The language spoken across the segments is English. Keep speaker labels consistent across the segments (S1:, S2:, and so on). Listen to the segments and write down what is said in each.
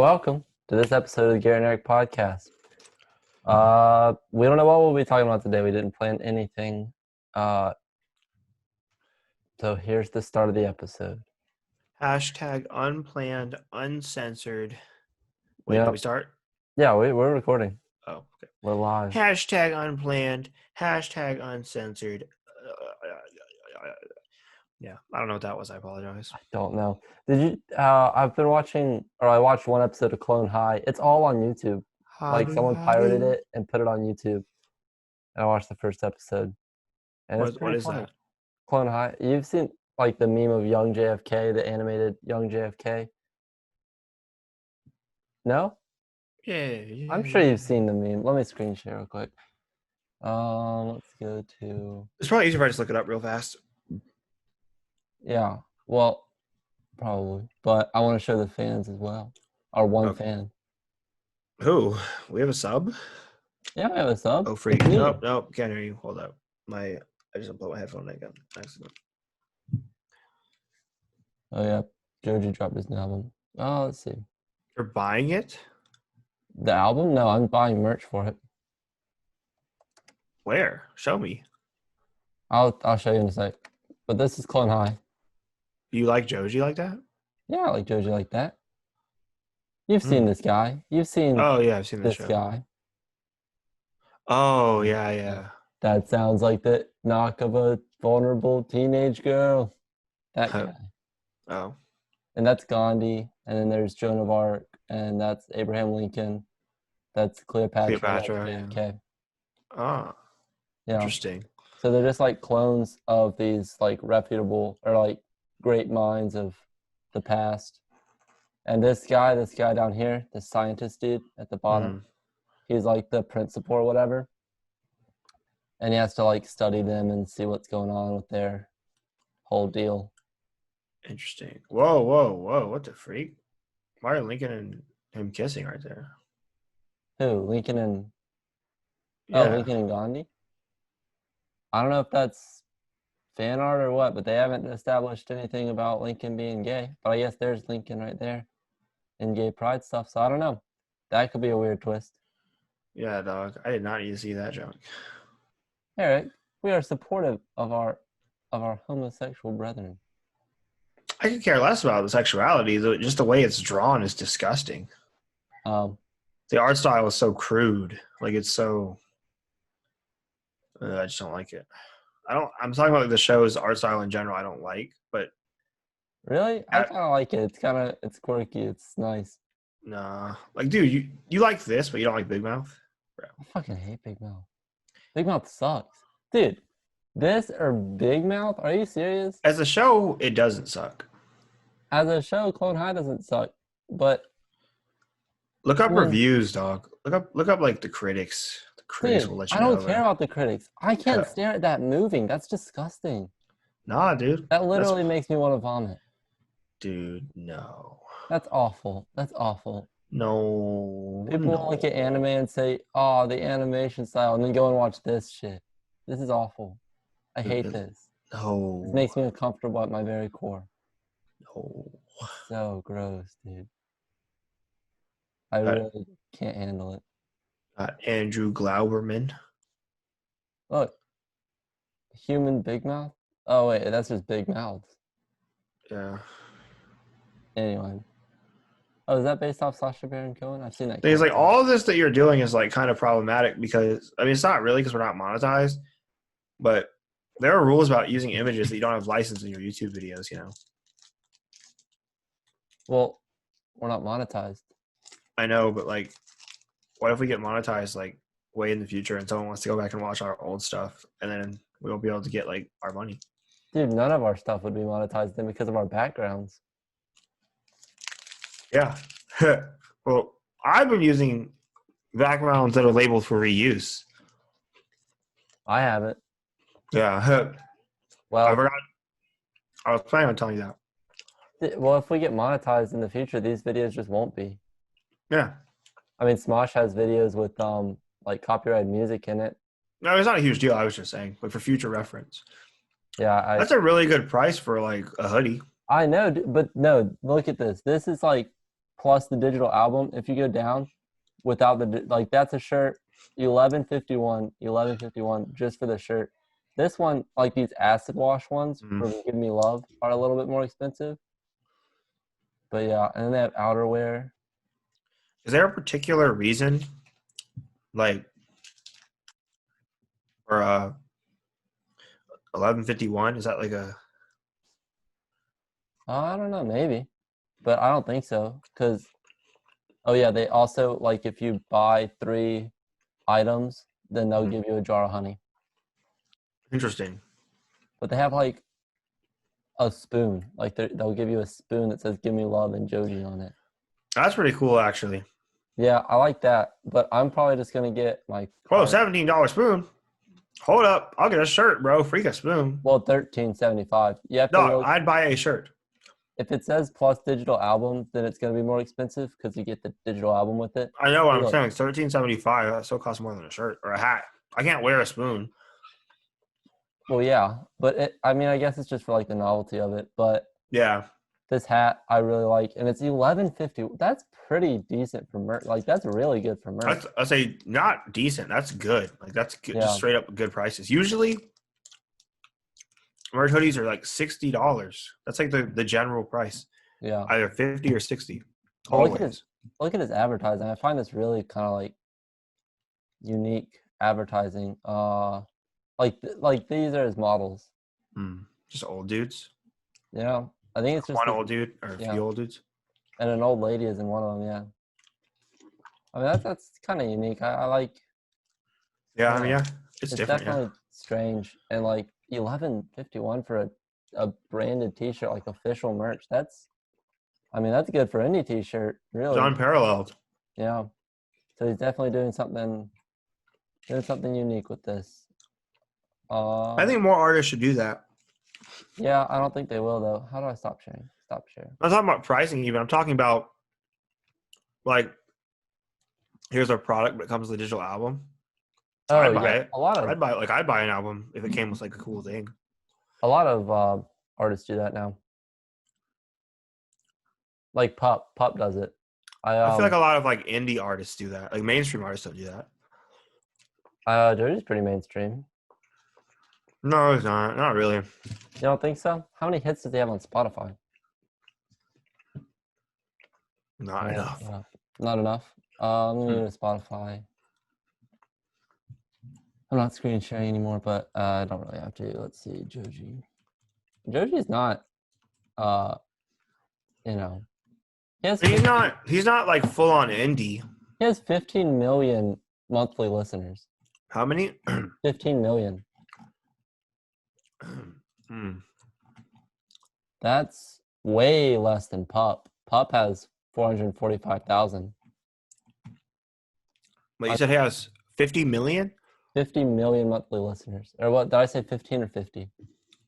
S1: Welcome to this episode of the Garrett and Eric podcast. We don't know what we'll be talking about today. We didn't plan anything. So here's the start of the episode.
S2: Hashtag unplanned, uncensored. Wait,
S1: Yep.
S2: did we start?
S1: Yeah, we're recording.
S2: Oh, okay.
S1: We're live.
S2: Hashtag unplanned, hashtag uncensored. Yeah, I don't know what that was. I apologize.
S1: I don't know. Did you? I watched one episode of Clone High. It's all on YouTube. Someone pirated it and put it on YouTube. And I watched the first episode. And it's
S2: What is
S1: funny.
S2: that?
S1: Clone High. You've seen the meme of young JFK, the animated young JFK? No?
S2: Yeah.
S1: I'm sure you've seen the meme. Let me screen share real quick. Let's go to.
S2: It's probably easier if I just look it up real fast.
S1: Yeah, well, probably. But I want to show the fans as well. Our one fan.
S2: Who? We have a sub?
S1: Yeah, we have a sub.
S2: Oh, freak. Nope. Can't hear you. Hold up. I just unplugged my headphone again. Accident.
S1: Oh, yeah. Joji dropped his new album. Oh, let's see.
S2: You're buying it?
S1: The album? No, I'm buying merch for it.
S2: Where? Show me.
S1: I'll show you in a sec. But this is Clone High.
S2: You like Joji like that?
S1: Yeah, I like Joji like that. You've seen this guy. You've seen
S2: Oh, yeah, I've seen
S1: this
S2: show.
S1: guy.
S2: Oh, yeah.
S1: That sounds like the knock of a vulnerable teenage girl. That guy.
S2: Oh.
S1: And that's Gandhi. And then there's Joan of Arc. And that's Abraham Lincoln. That's Cleopatra. That's JFK.
S2: Oh.
S1: Yeah.
S2: Interesting.
S1: So they're just like clones of these reputable or great minds of the past. And this guy down here, the scientist dude at the bottom, he's like the principal or whatever. And he has to study them and see what's going on with their whole deal.
S2: Interesting. Whoa. What the freak? Why are Lincoln and him kissing right there?
S1: Who? Lincoln and...
S2: Yeah.
S1: Oh, Lincoln and Gandhi? I don't know if that's fan art or what, but they haven't established anything about Lincoln being gay. But I guess there's Lincoln right there in gay pride stuff. So I don't know. That could be a weird twist.
S2: Yeah, dog. I did not need to see that junk.
S1: Eric, we are supportive of our homosexual brethren.
S2: I could care less about the sexuality. Just the way it's drawn is disgusting.
S1: The
S2: art style is so crude. It's so... I just don't like it. I'm talking about the show's art style in general. I don't like, but
S1: really, I kind of like it. It's quirky. It's nice.
S2: Nah, dude, you like this, but you don't like Big Mouth, bro.
S1: I fucking hate Big Mouth. Big Mouth sucks, dude. This or Big Mouth? Are you serious?
S2: As a show, it doesn't suck.
S1: As a show, Clone High doesn't suck, but
S2: look up reviews, dog. Look up the critics. Critics will let you know.
S1: I don't care about the critics. I can't stare at that moving. That's disgusting.
S2: Nah, dude.
S1: That literally makes me want to vomit.
S2: Dude, no.
S1: That's awful.
S2: No.
S1: People will look at anime and say, oh, the animation style, and then go and watch this shit. This is awful. I hate this.
S2: No.
S1: It makes me uncomfortable at my very core.
S2: No.
S1: So gross, dude. I really can't handle it.
S2: Andrew Glauberman.
S1: Look. Human Big Mouth? Oh, wait. That's just Big Mouths.
S2: Yeah.
S1: Anyway. Oh, is that based off Sacha Baron Cohen? I've seen that.
S2: It's all of this that you're doing is kind of problematic because, it's not really because we're not monetized, but there are rules about using images that you don't have licensed in your YouTube videos,
S1: Well, we're not monetized.
S2: I know, but what if we get monetized way in the future and someone wants to go back and watch our old stuff and then we won't be able to get our money?
S1: Dude, none of our stuff would be monetized then because of our backgrounds.
S2: Yeah. Well, I've been using backgrounds that are labeled for reuse.
S1: I haven't.
S2: Yeah.
S1: Well,
S2: I forgot. I was planning on telling you
S1: that. Well, if we get monetized in the future, these videos just won't be.
S2: Yeah.
S1: Smosh has videos with copyrighted music in it.
S2: No, it's not a huge deal. I was just saying, for future reference.
S1: Yeah,
S2: that's a really good price for a hoodie.
S1: I know, but no, look at this. This is plus the digital album. If you go down without the that's a shirt, 1151 just for the shirt. This one, like these acid wash ones from Give Me Love, are a little bit more expensive. But yeah, and then they have outerwear.
S2: Is there a particular reason, like, for 1151? Is that like a?
S1: I don't know, maybe, but I don't think so. Because, oh yeah, they also like if you buy 3 items, then they'll give you a jar of honey.
S2: Interesting.
S1: But they have like a spoon, like they'll give you a spoon that says "Give Me Love" and Joji on it.
S2: That's pretty cool, actually.
S1: Yeah, I like that, but I'm probably just gonna get my.
S2: Whoa, $17 spoon. Hold up, I'll get a shirt, bro. Freak a spoon.
S1: Well, $13.75. You have to
S2: No, I'd buy a shirt.
S1: If it says plus digital album, then it's gonna be more expensive because you get the digital album with it.
S2: I know what I'm saying. $13.75. That still costs more than a shirt or a hat. I can't wear a spoon.
S1: Well, yeah, but I mean, I guess it's just for like the novelty of it. But
S2: yeah,
S1: this hat I really like, and it's $11.50. That's pretty decent for merch. Like that's really good for merch.
S2: I say not decent. That's good. Like that's good, just straight up good prices. Usually, merch hoodies are like $60. That's like the general price.
S1: Yeah,
S2: either 50 or 60.
S1: Look at his advertising. I find this really kind of like unique advertising. Like these are his models.
S2: Just old dudes.
S1: Yeah, I think it's just
S2: one old dude or a few old dudes.
S1: And an old lady is in one of them. Yeah. I mean that's kind of unique. I like.
S2: Yeah, I mean, yeah, it's different.
S1: Definitely strange, and like $11.51 for a branded T-shirt, like official merch. That's good for any T-shirt. Really,
S2: it's unparalleled.
S1: Yeah. So he's definitely doing something unique with this.
S2: I think more artists should do that.
S1: Yeah, I don't think they will though. How do I stop sharing? Stop sharing.
S2: I'm talking about pricing even. I'm talking about like here's our product, but it comes with a digital album.
S1: Oh,
S2: I'd buy it. I'd buy an album if it came with like a cool thing.
S1: A lot of artists do that now. Like Pup does it.
S2: I feel like a lot of like indie artists do that. Like mainstream artists don't do that.
S1: Joji's pretty mainstream.
S2: No, it's not. Not really.
S1: You don't think so? How many hits does he have on Spotify?
S2: Not enough.
S1: Yeah. Not enough. I'm gonna go to Spotify. I'm not screen sharing anymore, but I don't really have to. Let's see, Joji. Joji's not,
S2: He's not like full on indie.
S1: He has 15 million monthly listeners.
S2: How many?
S1: 15 million. That's way less than Pup. Pup has 445,000.
S2: But you said he has 50 million?
S1: 50 million monthly listeners. Or what? Did I say 15 or 50?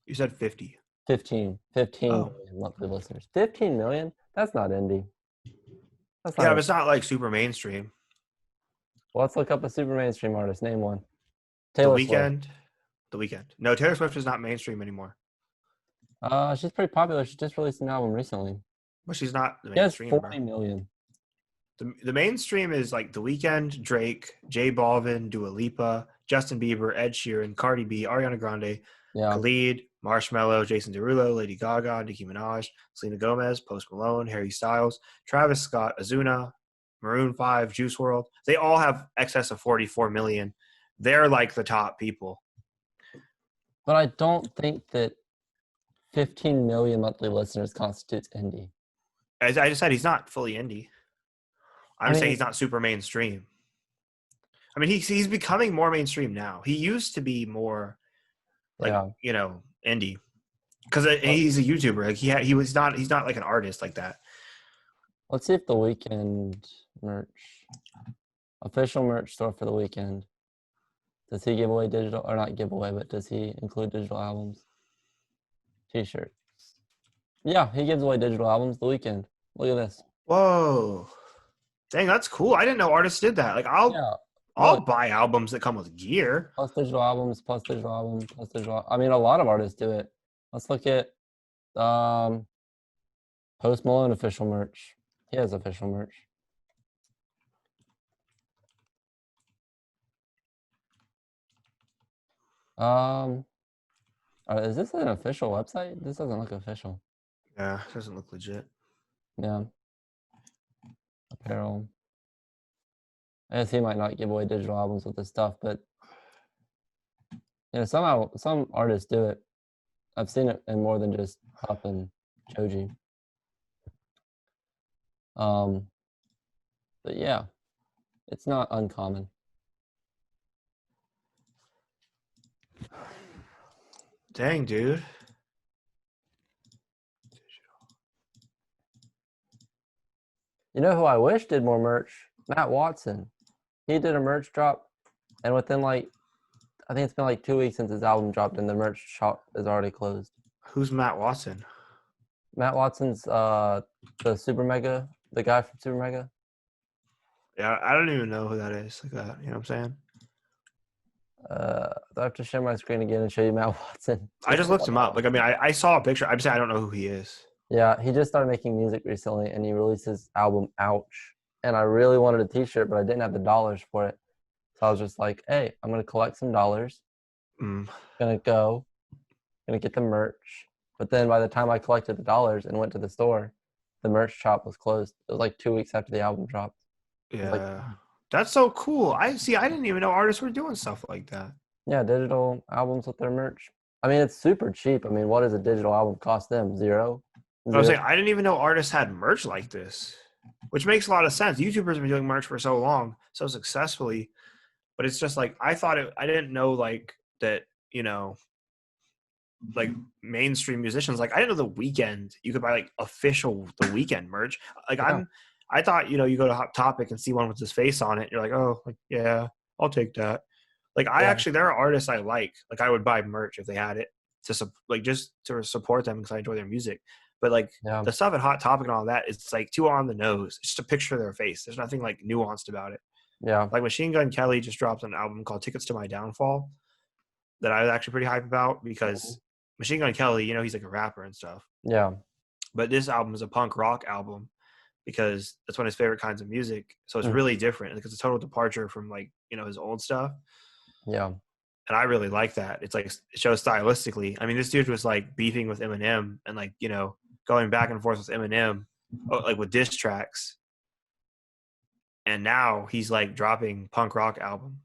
S2: You said 50.
S1: 15 million monthly listeners. 15 million? That's not indie.
S2: That's not but it's not like super mainstream.
S1: Well, let's look up a super mainstream artist. Name one.
S2: Taylor Swift. The Weeknd. No, Taylor Swift is not mainstream anymore.
S1: She's pretty popular. She just released an album recently.
S2: But she's not the mainstream.
S1: She has 40 million.
S2: The mainstream is like The Weeknd, Drake, J Balvin, Dua Lipa, Justin Bieber, Ed Sheeran, Cardi B, Ariana Grande, Khalid, Marshmello, Jason Derulo, Lady Gaga, Nicki Minaj, Selena Gomez, Post Malone, Harry Styles, Travis Scott, Azuna, Maroon 5, Juice WRLD. They all have excess of 44 million. They're like the top people.
S1: But I don't think that 15 million monthly listeners constitutes indie.
S2: As I just said, he's not fully indie. I'm saying he's not super mainstream. I mean, he's becoming more mainstream now. He used to be more like indie because he's a YouTuber. Like he's not like an artist like that.
S1: Let's see if the Weeknd official merch store for the Weeknd. Does he give away digital, or not give away, but does he include digital albums? T-shirts. Yeah, he gives away digital albums. The Weeknd. Look at this.
S2: Whoa. Dang, that's cool. I didn't know artists did that. Like I'll buy albums that come with gear.
S1: Plus digital albums, plus digital albums, plus digital. I mean, a lot of artists do it. Let's look at Post Malone official merch. He has official merch. Is this an official website? This doesn't look official.
S2: Yeah, it doesn't look legit.
S1: Yeah. Apparel. I guess he might not give away digital albums with this stuff, but somehow some artists do it. I've seen it in more than just Hup and Joji. But yeah, it's not uncommon.
S2: Dang, dude.
S1: You know who I wish did more merch? Matt Watson. He did a merch drop, and within I think it's been 2 weeks since his album dropped, and the merch shop is already closed.
S2: Who's Matt Watson?
S1: Matt Watson's the Super Mega, the guy from Super Mega.
S2: Yeah, I don't even know who that is. Like that, you know what I'm saying?
S1: I have to share my screen again and show you Matt Watson.
S2: I just looked him up. I saw a picture. I'm saying I don't know who he is.
S1: Yeah, he just started making music recently, and he released his album Ouch. And I really wanted a T-shirt, but I didn't have the dollars for it. So I was just like, hey, I'm going to collect some dollars. Gonna get the merch. But then by the time I collected the dollars and went to the store, the merch shop was closed. It was 2 weeks after the album dropped.
S2: Yeah. That's so cool. I didn't even know artists were doing stuff like that.
S1: Yeah, digital albums with their merch. I mean, it's super cheap. I mean, what does a digital album cost them? Zero?
S2: I was saying, I didn't even know artists had merch like this, which makes a lot of sense. YouTubers have been doing merch for so long, so successfully, but it's just I didn't know that, mainstream musicians, I didn't know The Weeknd, you could buy official The Weeknd merch. I thought, you go to Hot Topic and see one with his face on it. You're like, oh, yeah, I'll take that. Actually, there are artists I like I would buy merch if they had it just to support them because I enjoy their music. But the stuff at Hot Topic and all that, it's too on the nose. It's just a picture of their face. There's nothing nuanced about it.
S1: Yeah.
S2: Machine Gun Kelly just dropped an album called Tickets to My Downfall that I was actually pretty hyped about because Machine Gun Kelly, he's a rapper and stuff.
S1: Yeah.
S2: But this album is a punk rock album because that's one of his favorite kinds of music. So it's really different because it's a total departure from his old stuff.
S1: Yeah.
S2: And I really like that. It's it shows stylistically. I mean, this dude was beefing with Eminem and going back and forth with Eminem, with diss tracks. And now he's dropping punk rock album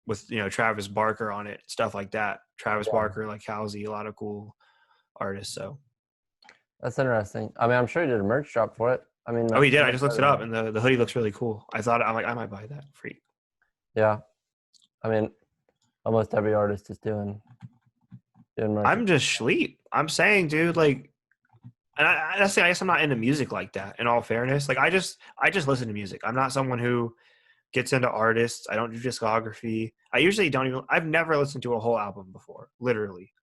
S2: with, Travis Barker on it, stuff like that. Travis Barker, Halsey, a lot of cool artists. So
S1: that's interesting. I mean, I'm sure he did a merch drop for it. I mean,
S2: he did. I just looked it up, and the hoodie looks really cool. I'm I might buy that. Freak.
S1: Yeah. I mean, almost every artist is doing merch.
S2: I'm just sleep. I'm saying, dude, and I guess I'm not into music like that. In all fairness, I just listen to music. I'm not someone who gets into artists. I don't do discography. I usually don't even. I've never listened to a whole album before, literally.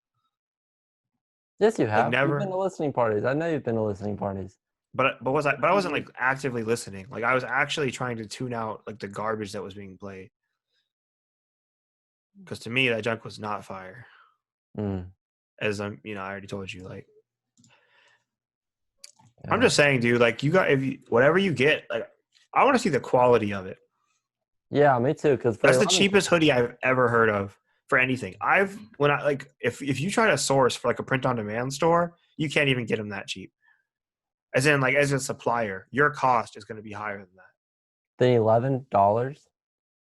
S1: Yes, you have. Never. You've been to listening parties. I know you've been to listening parties.
S2: But I wasn't actively listening. I was actually trying to tune out the garbage that was being played. Because to me, that junk was not fire. As I already told you, I'm just saying, dude, whatever you get, I want to see the quality of it.
S1: Yeah, me too. Because
S2: that's the cheapest hoodie I've ever heard of for anything. If you try to source for a print on demand store, you can't even get them that cheap. As in, as a supplier, your cost is going to be higher than that.
S1: Than $11?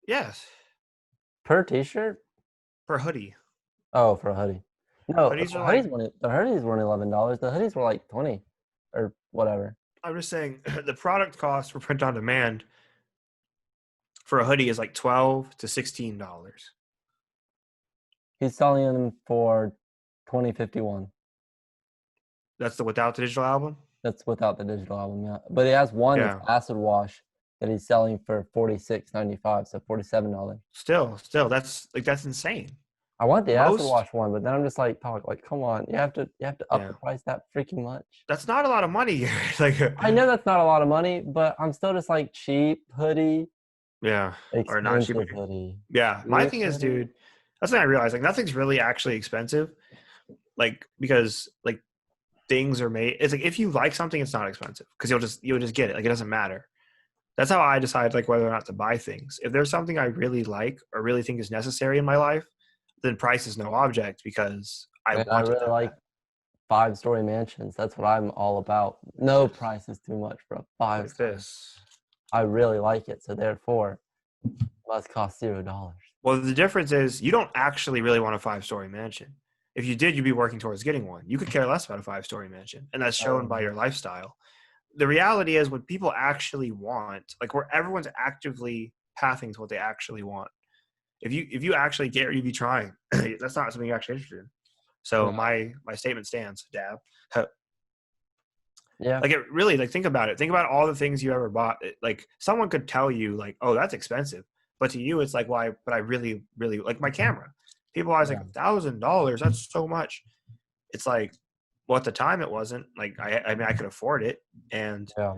S2: Yes.
S1: Per T-shirt?
S2: Per hoodie.
S1: Oh, for a hoodie. No, the hoodies weren't $11. The hoodies were $20 or whatever.
S2: I'm just saying the product cost for print on demand for a hoodie is $12 to $16.
S1: He's selling them for $20.51.
S2: That's without the digital album?
S1: That's without the digital album, yeah. But he has one that's acid wash that he's selling for $46.95, so $47.
S2: Still, that's insane.
S1: I want the acid wash one, but then I'm just come on, you have to up the price that freaking much.
S2: That's not a lot of money.
S1: I know that's not a lot of money, but I'm still just cheap hoodie.
S2: Yeah, or not cheap
S1: hoodie.
S2: Yeah, my thing is, dude, that's when I realized nothing's really actually expensive, because things are made. It's like if you like something, it's not expensive because you'll just get it. Like it doesn't matter. That's how I decide like whether or not to buy things. If there's something I really like or really think is necessary in my life, then price is no object because I
S1: And I
S2: want it
S1: really
S2: that
S1: like
S2: bad.
S1: 5-story mansions. That's what I'm all about. No price is too much for a 5-star.
S2: This.
S1: I really like it, so therefore, it must cost $0.
S2: Well, the difference is you don't actually really want a 5-story mansion. If you did, you'd be working towards getting one. You could care less about a 5-story mansion, and that's shown by your lifestyle. The reality is what people actually want, like where everyone's actively pathing to what they actually want. If you actually care, you'd be trying. That's not something you're actually interested in. So
S1: Yeah.
S2: my statement stands, Dab.
S1: Yeah.
S2: Like it really, like think about it. Think about all the things you ever bought. Like someone could tell you like, oh, that's expensive. But to you, it's like, why? But I really, really like my camera. People always like $1,000. That's so much. It's like, well, at the time it wasn't. Like I mean, I could afford it, and
S1: Yeah.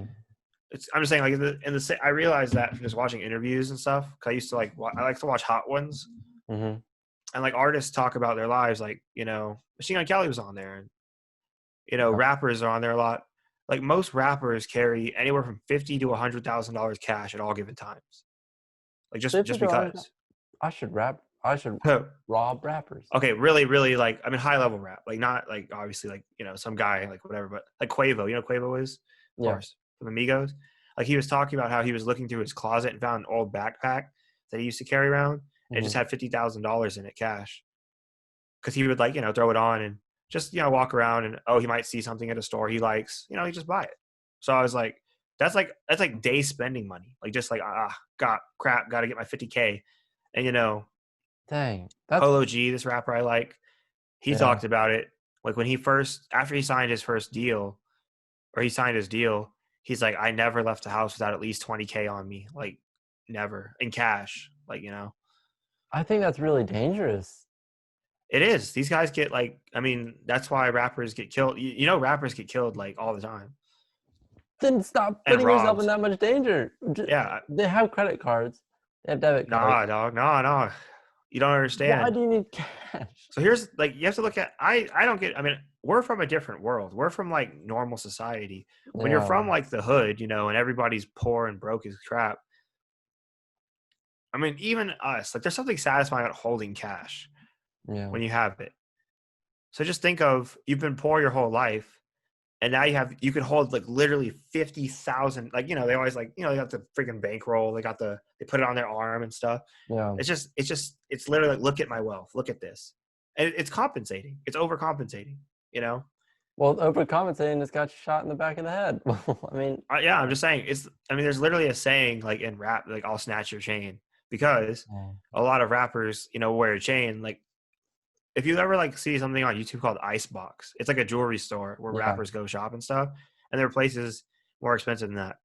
S2: I'm just saying, like I realized that from just watching interviews and stuff. Cause I used to I like to watch Hot Ones,
S1: Mm-hmm.
S2: and like artists talk about their lives. Like Machine Gun Kelly was on there, and
S1: Yeah.
S2: rappers are on there a lot. Like most rappers carry anywhere from $50,000 to $100,000 cash at all given times. Like just because.
S1: I should rap. I should rob rappers.
S2: Okay, really, really like I mean high level rap. Like not like obviously like some guy like whatever, but like Quavo. You know who Quavo is? Of course. From Amigos. Like he was talking about how he was looking through his closet and found an old backpack that he used to carry around. And it just had $50,000 in it cash. Because he would like, throw it on and just, walk around and he might see something at a store he likes, he just buy it. So I was like, that's like day spending money. Like just like gotta get my 50K. And
S1: Dang. That's
S2: Polo G, this rapper I like, he talked about it. Like when after he signed his first deal, or he signed his deal, he's like, I never left the house without at least 20K on me. Like never in cash. Like,
S1: I think that's really dangerous.
S2: it is. These guys get like, I mean, that's why rappers get killed. Rappers get killed like all the time.
S1: Then stop
S2: And
S1: putting yourself in
S2: robbed.
S1: that much danger.
S2: Yeah.
S1: They have credit cards. They have debit cards.
S2: Nah, dog. Nah. You don't
S1: Why
S2: understand.
S1: do you need cash?
S2: So here's like you have to look at I don't get I mean, we're from a different world. We're from like normal society. When you're from like the hood, and everybody's poor and broke as crap. I mean, even us, like there's something satisfying about holding cash when you have it. So just think of you've been poor your whole life, and now you can hold like literally 50,000. Like they always like they got the freaking bankroll. They put it on their arm and stuff.
S1: Yeah.
S2: It's literally like look at my wealth. Look at this, and it's compensating. It's overcompensating.
S1: Well, overcompensating just got you shot in the back of the head. I mean,
S2: yeah, I'm just saying there's literally a saying like in rap, like I'll snatch your chain, because a lot of rappers, wear a chain. Like if you ever like see something on YouTube called Icebox, it's like a jewelry store where rappers go shop and stuff, and there are places more expensive than that.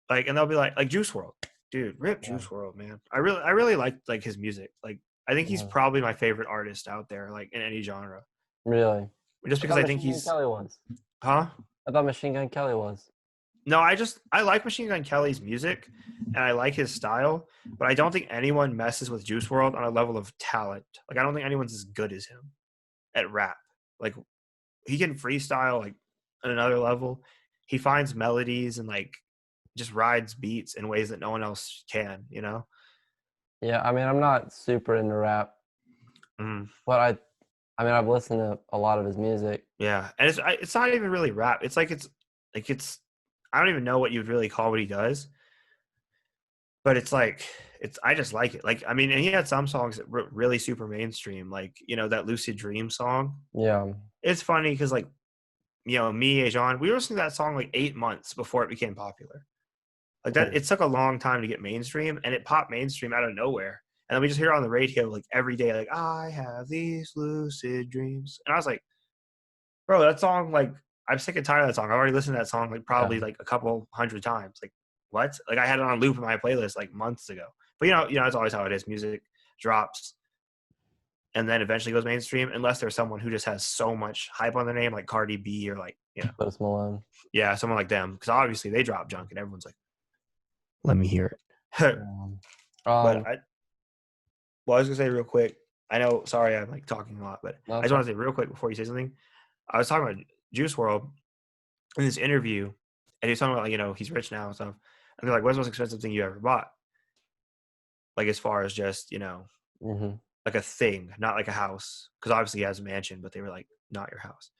S2: Like, and they'll be like Juice WRLD, dude, rip Juice WRLD, man. I really like his music. Like, I think he's probably my favorite artist out there, like in any genre.
S1: Really?
S2: Just because I think he's.
S1: Kelly was.
S2: Huh?
S1: I thought Machine Gun Kelly was.
S2: No, I like Machine Gun Kelly's music, and I like his style, but I don't think anyone messes with Juice WRLD on a level of talent. Like I don't think anyone's as good as him at rap. Like he can freestyle like at another level. He finds melodies and like just rides beats in ways that no one else can.
S1: Yeah, I mean, I'm not super into rap, but I mean, I've listened to a lot of his music.
S2: Yeah, and it's not even really rap. It's I don't even know what you'd really call what he does, but I just like it. Like I mean, and he had some songs that were really super mainstream, like that Lucid Dream song.
S1: Yeah,
S2: it's funny because like me and John, we were listening to that song like 8 months before it became popular. Like that, it took a long time to get mainstream, and it popped mainstream out of nowhere. And then we just hear it on the radio like every day, like I have these lucid dreams, and I was like, bro, that song, like I'm sick and tired of that song. I've already listened to that song like probably like a couple hundred times. Like what? Like I had it on loop in my playlist like months ago. But it's always how it is. Music drops and then eventually goes mainstream, unless there's someone who just has so much hype on their name, like Cardi B or like
S1: Post Malone.
S2: Yeah, someone like them, because obviously they drop junk and everyone's like, let me hear it. But I was gonna say real quick. I know, sorry, I'm like talking a lot, but I just want to say real quick before you say something. I was talking about Juice World in this interview, and he's talking about, like, you know, he's rich now and stuff. And they're like, "What's the most expensive thing you ever bought?" Like, as far as just, you know, like a thing, not like a house, because obviously he has a mansion, but they were like, not your house.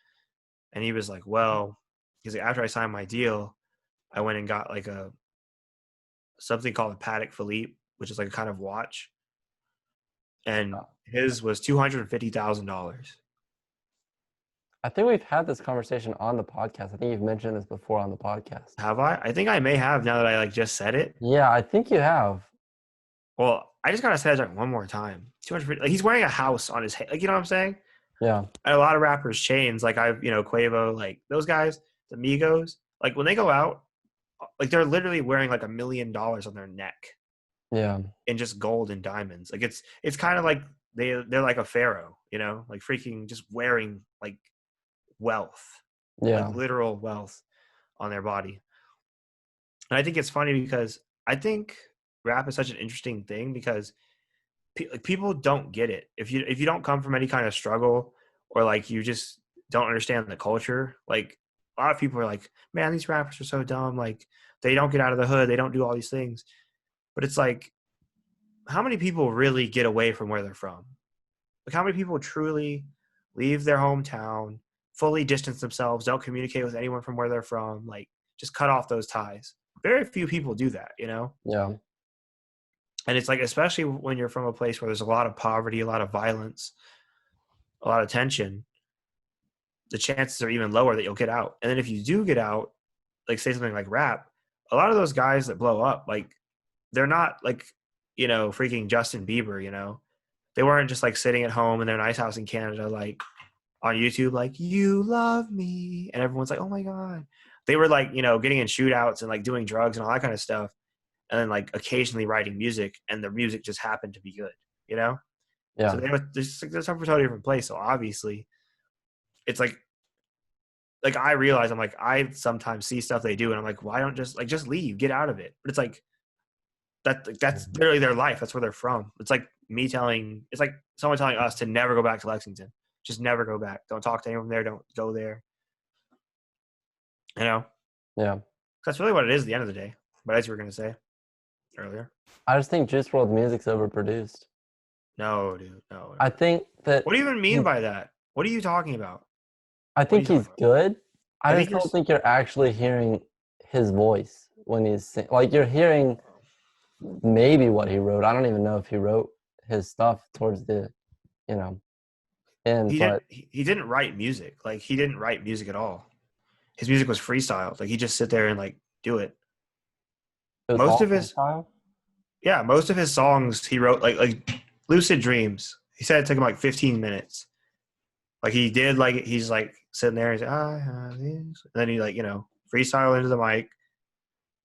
S2: And he was like, well, he's like, after I signed my deal, I went and got like something called a Patek Philippe, which is like a kind of watch, and his was $250,000.
S1: I think we've had this conversation on the podcast. I think you've mentioned this before on the podcast.
S2: Have I? I think I may have, now that I like just said it.
S1: Yeah, I think you have.
S2: Well, I just gotta say it like one more time. 250. Like, he's wearing a house on his head. Like, you know what I'm saying?
S1: Yeah.
S2: And a lot of rappers chains, like, you know, Quavo, like those guys, the Migos, like when they go out, like they're literally wearing like $1 million on their neck.
S1: Yeah.
S2: In just gold and diamonds. Like, it's kind of like they're like a pharaoh, you know, like freaking just wearing like wealth, like literal wealth on their body. And I think it's funny because I think rap is such an interesting thing because people don't get it. If you don't come from any kind of struggle, or like you just don't understand the culture, like a lot of people are like, man, these rappers are so dumb. Like, they don't get out of the hood. They don't do all these things. But it's like, how many people really get away from where they're from? Like, how many people truly leave their hometown, fully distance themselves, don't communicate with anyone from where they're from, like just cut off those ties? Very few people do that, you know?
S1: Yeah.
S2: And it's like, especially when you're from a place where there's a lot of poverty, a lot of violence, a lot of tension, the chances are even lower that you'll get out. And then if you do get out, like say something like rap, a lot of those guys that blow up, like they're not like, you know, freaking Justin Bieber, you know? They weren't just like sitting at home in their nice house in Canada, like on YouTube, like, you love me. And everyone's like, oh my God. They were like, you know, getting in shootouts and like doing drugs and all that kind of stuff. And then like occasionally writing music, and the music just happened to be good, you know?
S1: Yeah.
S2: So they're from a totally different place. So obviously it's like I realize, I'm like, I sometimes see stuff they do and I'm like, why don't just leave, get out of it? But it's like, that's literally their life. That's where they're from. It's like it's like someone telling us to never go back to Lexington. Just never go back. Don't talk to anyone there. Don't go there. You know?
S1: Yeah.
S2: That's really what it is at the end of the day. But as you were going to say earlier.
S1: I just think Juice WRLD music's overproduced.
S2: No, dude. No.
S1: I think that.
S2: What do you even mean by that? What are you talking about?
S1: I think he's good. I just don't think you're actually hearing his voice when he's singing. Like, you're hearing maybe what he wrote. I don't even know if he wrote his stuff towards the, you know, end.
S2: He didn't write music. Like, he didn't write music at all. His music was freestyle. Like, he just sit there and like do it. Most of his songs he wrote, like Lucid Dreams. He said it took him like 15 minutes. Like, he did, like, he's like sitting there and he's like, I have these. And then he, like, you know, freestyle into the mic,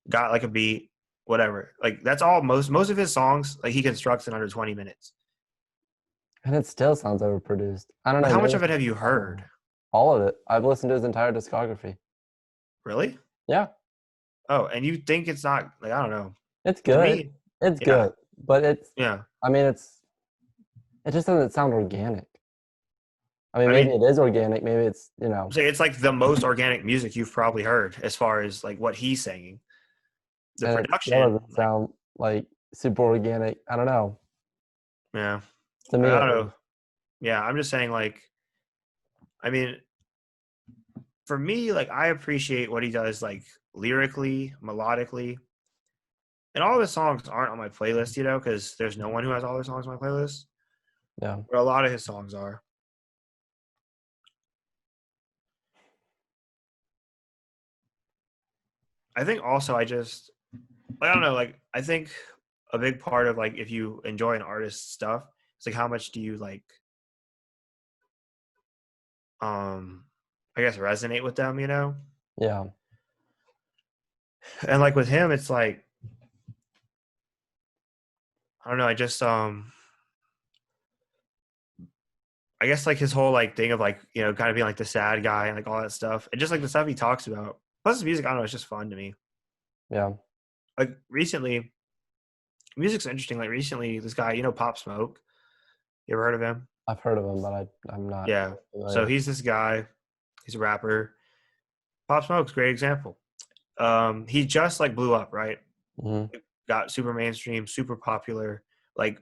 S2: got like a beat, whatever. Like, that's all. Most of his songs, like, he constructs in under 20 minutes.
S1: And it still sounds overproduced. I don't know.
S2: How much of it have you heard?
S1: All of it. I've listened to his entire discography.
S2: Really?
S1: Yeah.
S2: Oh, and you think it's not, like, I don't know.
S1: It's good. It's good. But it's, I mean, it just doesn't sound organic. I mean, maybe it is organic. Maybe it's, you know.
S2: It's like the most organic music you've probably heard as far as like what he's singing. The production
S1: doesn't sound like super organic. I don't know.
S2: Yeah.
S1: To me,
S2: I don't know. Yeah, I'm just saying, like, I mean, for me, like, I appreciate what he does, like, lyrically, melodically. And all of his songs aren't on my playlist, you know, because there's no one who has all their songs on my playlist.
S1: Yeah.
S2: But a lot of his songs are. I think also I don't know, like, I think a big part of, like, if you enjoy an artist's stuff, it's like, how much do you, like, I guess resonate with them, you know?
S1: Yeah.
S2: And like with him, it's like, I don't know, I just I guess like his whole like thing of like, you know, kind of being like the sad guy and like all that stuff. And just like the stuff he talks about. Plus his music, I don't know, it's just fun to me.
S1: Yeah.
S2: Like recently, music's interesting. Like recently, this guy, you know, Pop Smoke. You ever heard of him?
S1: I've heard of him, but I'm not.
S2: Yeah. So he's this guy. He's a rapper. Pop Smoke's a great example. He just like blew up, right?
S1: Mm-hmm.
S2: Got super mainstream, super popular, like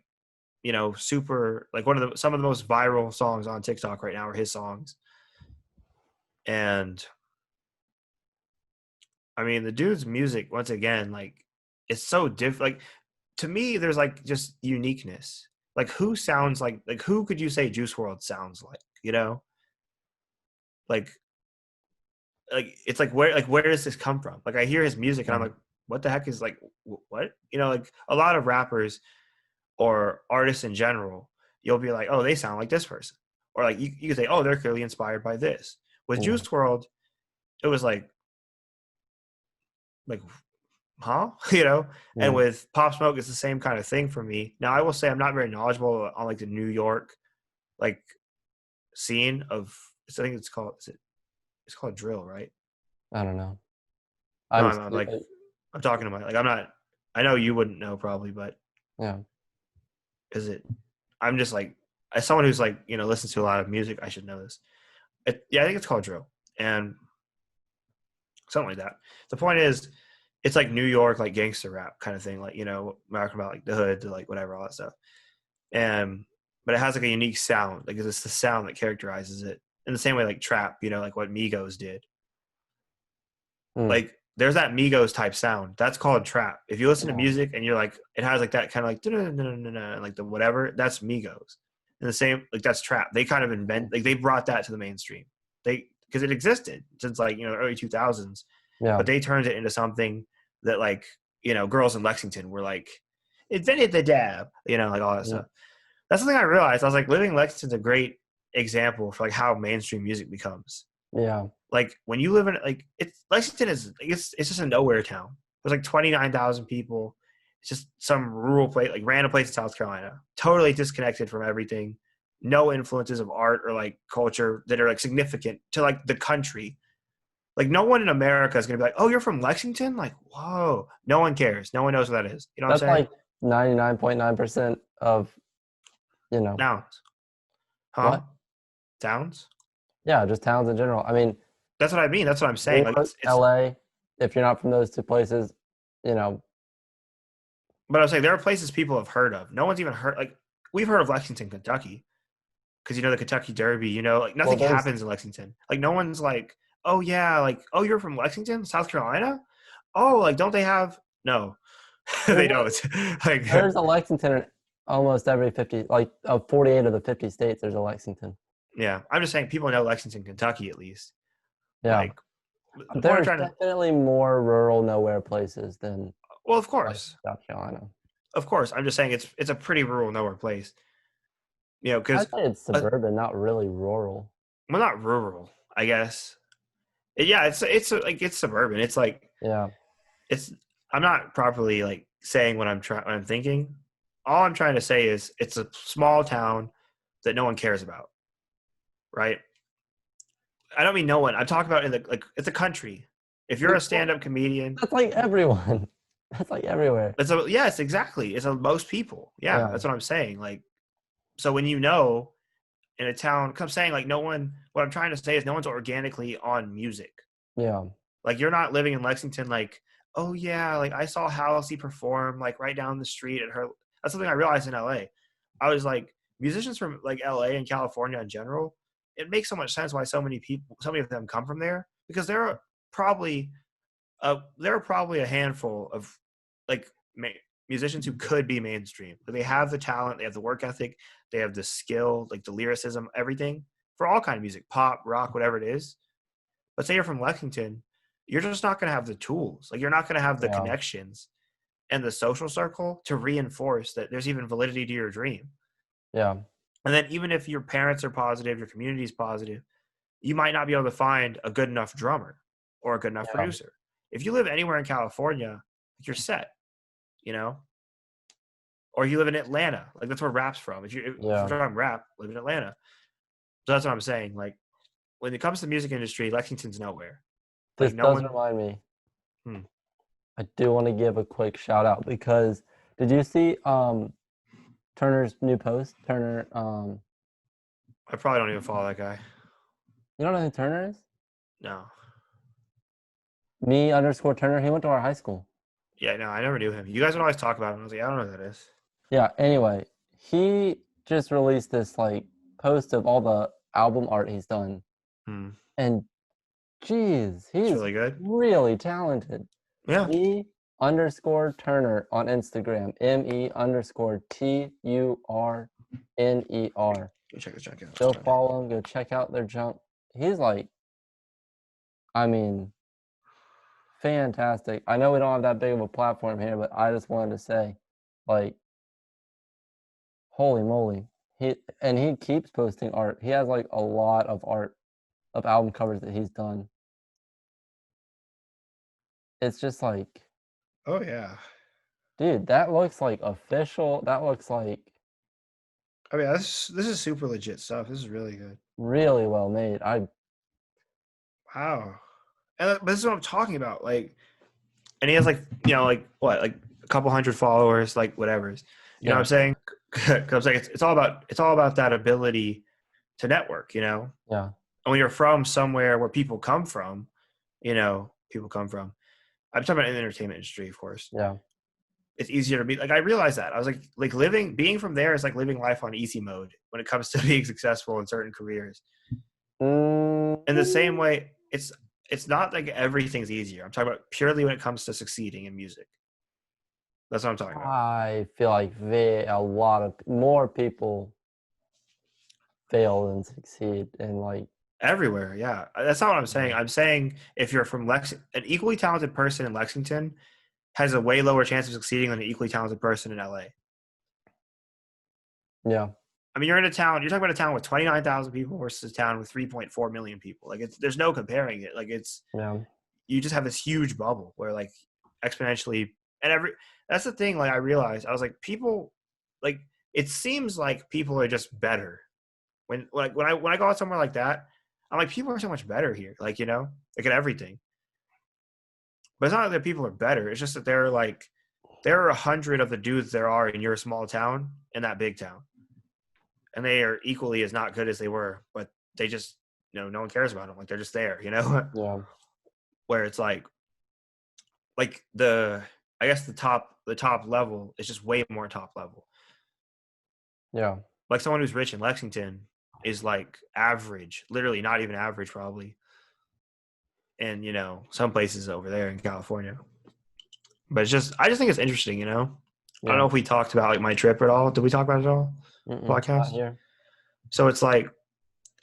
S2: super like some of the most viral songs on TikTok right now are his songs. And I mean, the dude's music, once again, like it's so different. Like to me, there's like just uniqueness. Like who sounds like who could you say Juice World sounds like? Like it's like where does this come from? Like I hear his music and I'm like, what the heck is like what? Like a lot of rappers or artists in general, you'll be like, oh, they sound like this person, or like you can say, oh, they're clearly inspired by this. With Juice World, it was like huh? And with Pop Smoke, it's the same kind of thing for me. Now, I will say I'm not very knowledgeable on like the New York like scene of. I think it's called. It's called drill, right?
S1: I don't know.
S2: No, I'm not, like I'm talking about like I'm not. I know you wouldn't know probably, but
S1: yeah,
S2: is it? I'm just like as someone who's like listens to a lot of music, I should know this. Yeah, I think it's called drill and something like that. The point is, it's like New York, like gangster rap kind of thing, like talking about like the hood to like whatever, all that stuff. And but it has like a unique sound, like it's the sound that characterizes it. In the same way, like trap, like what Migos did. Like there's that Migos type sound that's called trap. If you listen to music and you're like, it has like that kind of like like the whatever, that's Migos. And the same, like that's trap. They kind of like they brought that to the mainstream. Because it existed since like early 2000s.
S1: Yeah.
S2: But they turned it into something that like girls in Lexington were like invented the dab, like all that stuff. That's something I realized. I was like, living in Lexington's a great example for like how mainstream music becomes.
S1: Yeah.
S2: Like when you live in like Lexington is it's just a nowhere town. There's like 29,000 people. It's just some rural place, like random place in South Carolina, totally disconnected from everything. No influences of art or like culture that are like significant to like the country. Like no one in America is gonna be like, "Oh, you're from Lexington?" Like, whoa, no one cares. No one knows what that is. You know
S1: That's
S2: what I'm saying?
S1: Like 99.9% of,
S2: Towns. Huh?
S1: What?
S2: Towns?
S1: Yeah, just towns in general. I mean,
S2: that's what I mean. That's what I'm saying. Like it's
S1: LA, if you're not from those two places,
S2: But I was saying there are places people have heard of. No one's even heard. Like we've heard of Lexington, Kentucky, because the Kentucky Derby. Like nothing happens in Lexington. Like no one's like, oh yeah, like oh you're from Lexington, South Carolina. Oh, like don't they have? No, they don't. Like
S1: there's a Lexington in almost every 50, like 48 of the 50 states. There's a Lexington.
S2: Yeah, I'm just saying people know Lexington, Kentucky at least.
S1: Yeah, like, there's definitely more rural nowhere places than.
S2: Well, of course,
S1: South Carolina.
S2: Of course, I'm just saying it's a pretty rural nowhere place. Because
S1: I'd say it's suburban, not really rural.
S2: Well, not rural, I guess. Yeah, it's suburban. It's like I'm not properly like saying what I'm thinking. All I'm trying to say is it's a small town that no one cares about, right? I don't mean no one. I'm talking about it's a country. If you're a stand-up comedian,
S1: that's like everyone. That's like everywhere.
S2: Yes, exactly. It's most people. Yeah, that's what I'm saying. Like, so when in a town, I'm saying like no one. What I'm trying to say is no one's organically on music.
S1: Yeah.
S2: Like you're not living in Lexington. Like, oh yeah, like I saw Halsey perform like right down the street at her. That's something I realized in LA. I was like musicians from like LA and California in general. It makes so much sense why so many of them come from there because there are probably a handful of like musicians who could be mainstream. But they have the talent, they have the work ethic, they have the skill, like the lyricism, everything for all kind of music, pop, rock, whatever it is. But say you're from Lexington, you're just not going to have the tools. Like you're not going to have the connections and the social circle to reinforce that there's even validity to your dream.
S1: Yeah.
S2: And then even if your parents are positive, your community is positive, you might not be able to find a good enough drummer or a good enough producer. If you live anywhere in California, you're set, or you live in Atlanta, like that's where rap's from. If you're talking rap, live in Atlanta. So that's what I'm saying. Like when it comes to the music industry, Lexington's nowhere.
S1: This does remind me. I do want to give a quick shout out because did you see Turner's new post? Turner.
S2: I probably don't even follow that guy.
S1: You don't know who Turner is?
S2: No.
S1: Me underscore Turner. He went to our high school.
S2: Yeah, no, I never knew him. You guys would always talk about him. I was like, I don't know who that is.
S1: Yeah. Anyway, he just released this like post of all the album art he's done,
S2: Hmm.
S1: and geez,
S2: It's
S1: he's
S2: really good.
S1: really talented.
S2: Yeah.
S1: Me underscore Turner on Instagram. Me underscore TURNER.
S2: Go check it
S1: Go
S2: out.
S1: follow him. Go check out their junk. He's like, I mean, fantastic. I know we don't have that big of a platform here, but I just wanted to say, like, holy moly. He keeps posting art. He has like a lot of art of album covers that he's done. It's just like,
S2: Oh yeah.
S1: dude, that looks like official. That looks like
S2: I mean, this is super legit stuff. This is really good.
S1: really well made.
S2: Wow. And but this is what I'm talking about. Like, and he has like, like what, like a couple hundred followers, like whatever. You know what I'm saying? Because like it's all about that ability to network.
S1: Yeah.
S2: And when you're from somewhere where people come from, people come from. I'm talking about in the entertainment industry, of course.
S1: Yeah.
S2: It's easier to be like, I realized that. I was like being from there is like living life on easy mode when it comes to being successful in certain careers. In the same way, it's not like everything's easier. I'm talking about purely when it comes to succeeding in music. That's what I'm talking about.
S1: I feel like a lot of more people fail than succeed, and like
S2: Everywhere, yeah. That's not what I'm saying. I'm saying if you're from an equally talented person in Lexington has a way lower chance of succeeding than an equally talented person in LA.
S1: yeah.
S2: I mean, you're talking about a town with 29,000 people versus a town with 3.4 million people. Like there's no comparing it. Like
S1: Yeah.
S2: you just have this huge bubble where like exponentially that's the thing. Like I realized I was like, people, like, it seems like people are just better when I go out somewhere like that. I'm like, people are so much better here. Like, like at everything. But it's not like that people are better. It's just that there are 100 of the dudes there are in your small town in that big town. And they are equally as not good as they were, but they just, no one cares about them. Like they're just there,
S1: Yeah.
S2: Where it's like I guess the top level is just way more top level.
S1: Yeah.
S2: Like someone who's rich in Lexington is like average, literally not even average probably. And some places over there in California. But I just think it's interesting, I don't know if we talked about like my trip at all. Did we talk about it at all? Podcast?
S1: Not here.
S2: So it's like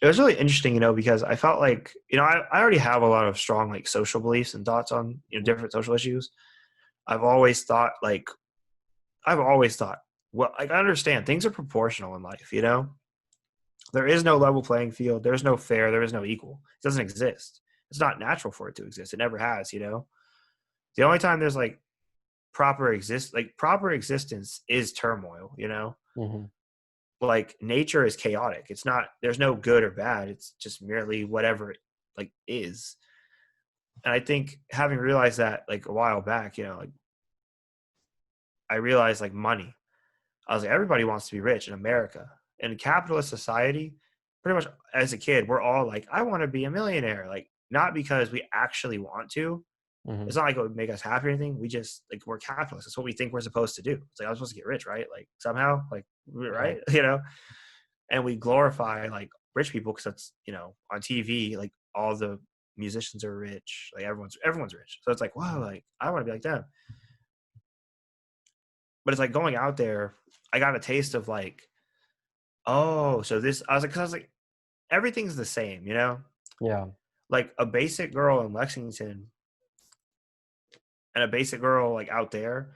S2: it was really interesting, because I felt like, I already have a lot of strong like social beliefs and thoughts on different social issues. I've always thought, well, like I understand things are proportional in life, There is no level playing field. There's no fair. There is no equal. It doesn't exist. It's not natural for it to exist. It never has, The only time there's like proper existence is turmoil,
S1: Mm-hmm.
S2: Like nature is chaotic. There's no good or bad. It's just merely whatever it like is. And I think having realized that like a while back, like I realized like money. I was like, everybody wants to be rich in America. In a capitalist society, pretty much as a kid, we're all like, I want to be a millionaire. Like, not because we actually want to.
S1: Mm-hmm.
S2: It's not like it would make us happy or anything. We just like we're capitalists. That's what we think we're supposed to do. It's like I'm supposed to get rich, right? Like somehow, like right, And we glorify like rich people because that's on TV, like all the musicians are rich, like everyone's rich. So it's like, wow, like I want to be like them. But it's like going out there, I got a taste of like, oh, so this. I was like, everything's the same,
S1: Yeah.
S2: Like a basic girl in Lexington and a basic girl like out there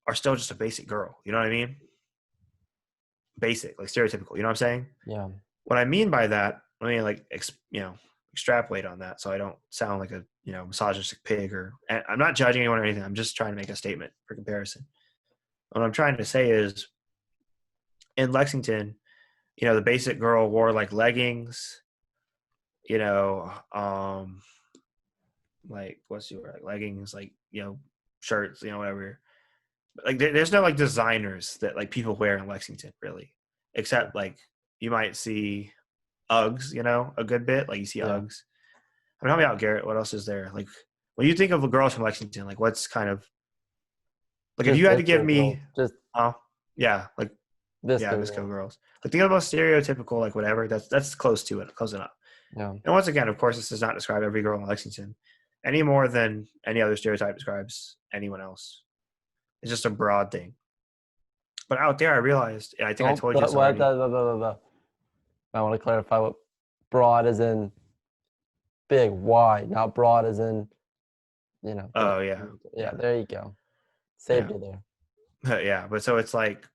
S2: are still just a basic girl. You know what I mean? Basic, like stereotypical. You know what I'm saying?
S1: Yeah.
S2: What I mean by that, let me like extrapolate on that so I don't sound like a misogynistic pig and I'm not judging anyone or anything. I'm just trying to make a statement for comparison. What I'm trying to say is in Lexington, the basic girl wore like leggings, like what's your like leggings, like shirts, whatever. Like there's no like designers that like people wear in Lexington really, except like you might see Uggs, a good bit. Like you see Uggs. I mean, help me out, Garrett. What else is there? Like when you think of girls from Lexington, like what's kind of like
S1: just
S2: if you had to
S1: disco
S2: give me,
S1: girls. Just
S2: yeah, like
S1: disco
S2: disco
S1: girls.
S2: girls. Like think of the most stereotypical, like whatever. That's close to it, close enough.
S1: Yeah.
S2: And once again, of course, this does not describe every girl in Lexington any more than any other stereotype describes anyone else. It's just a broad thing. But out there, I realized, and I think I told you this already.
S1: I want to clarify what broad is in big, wide, not broad as in,
S2: Oh, yeah.
S1: Yeah, there you go. Saved you there.
S2: Yeah, but so it's like,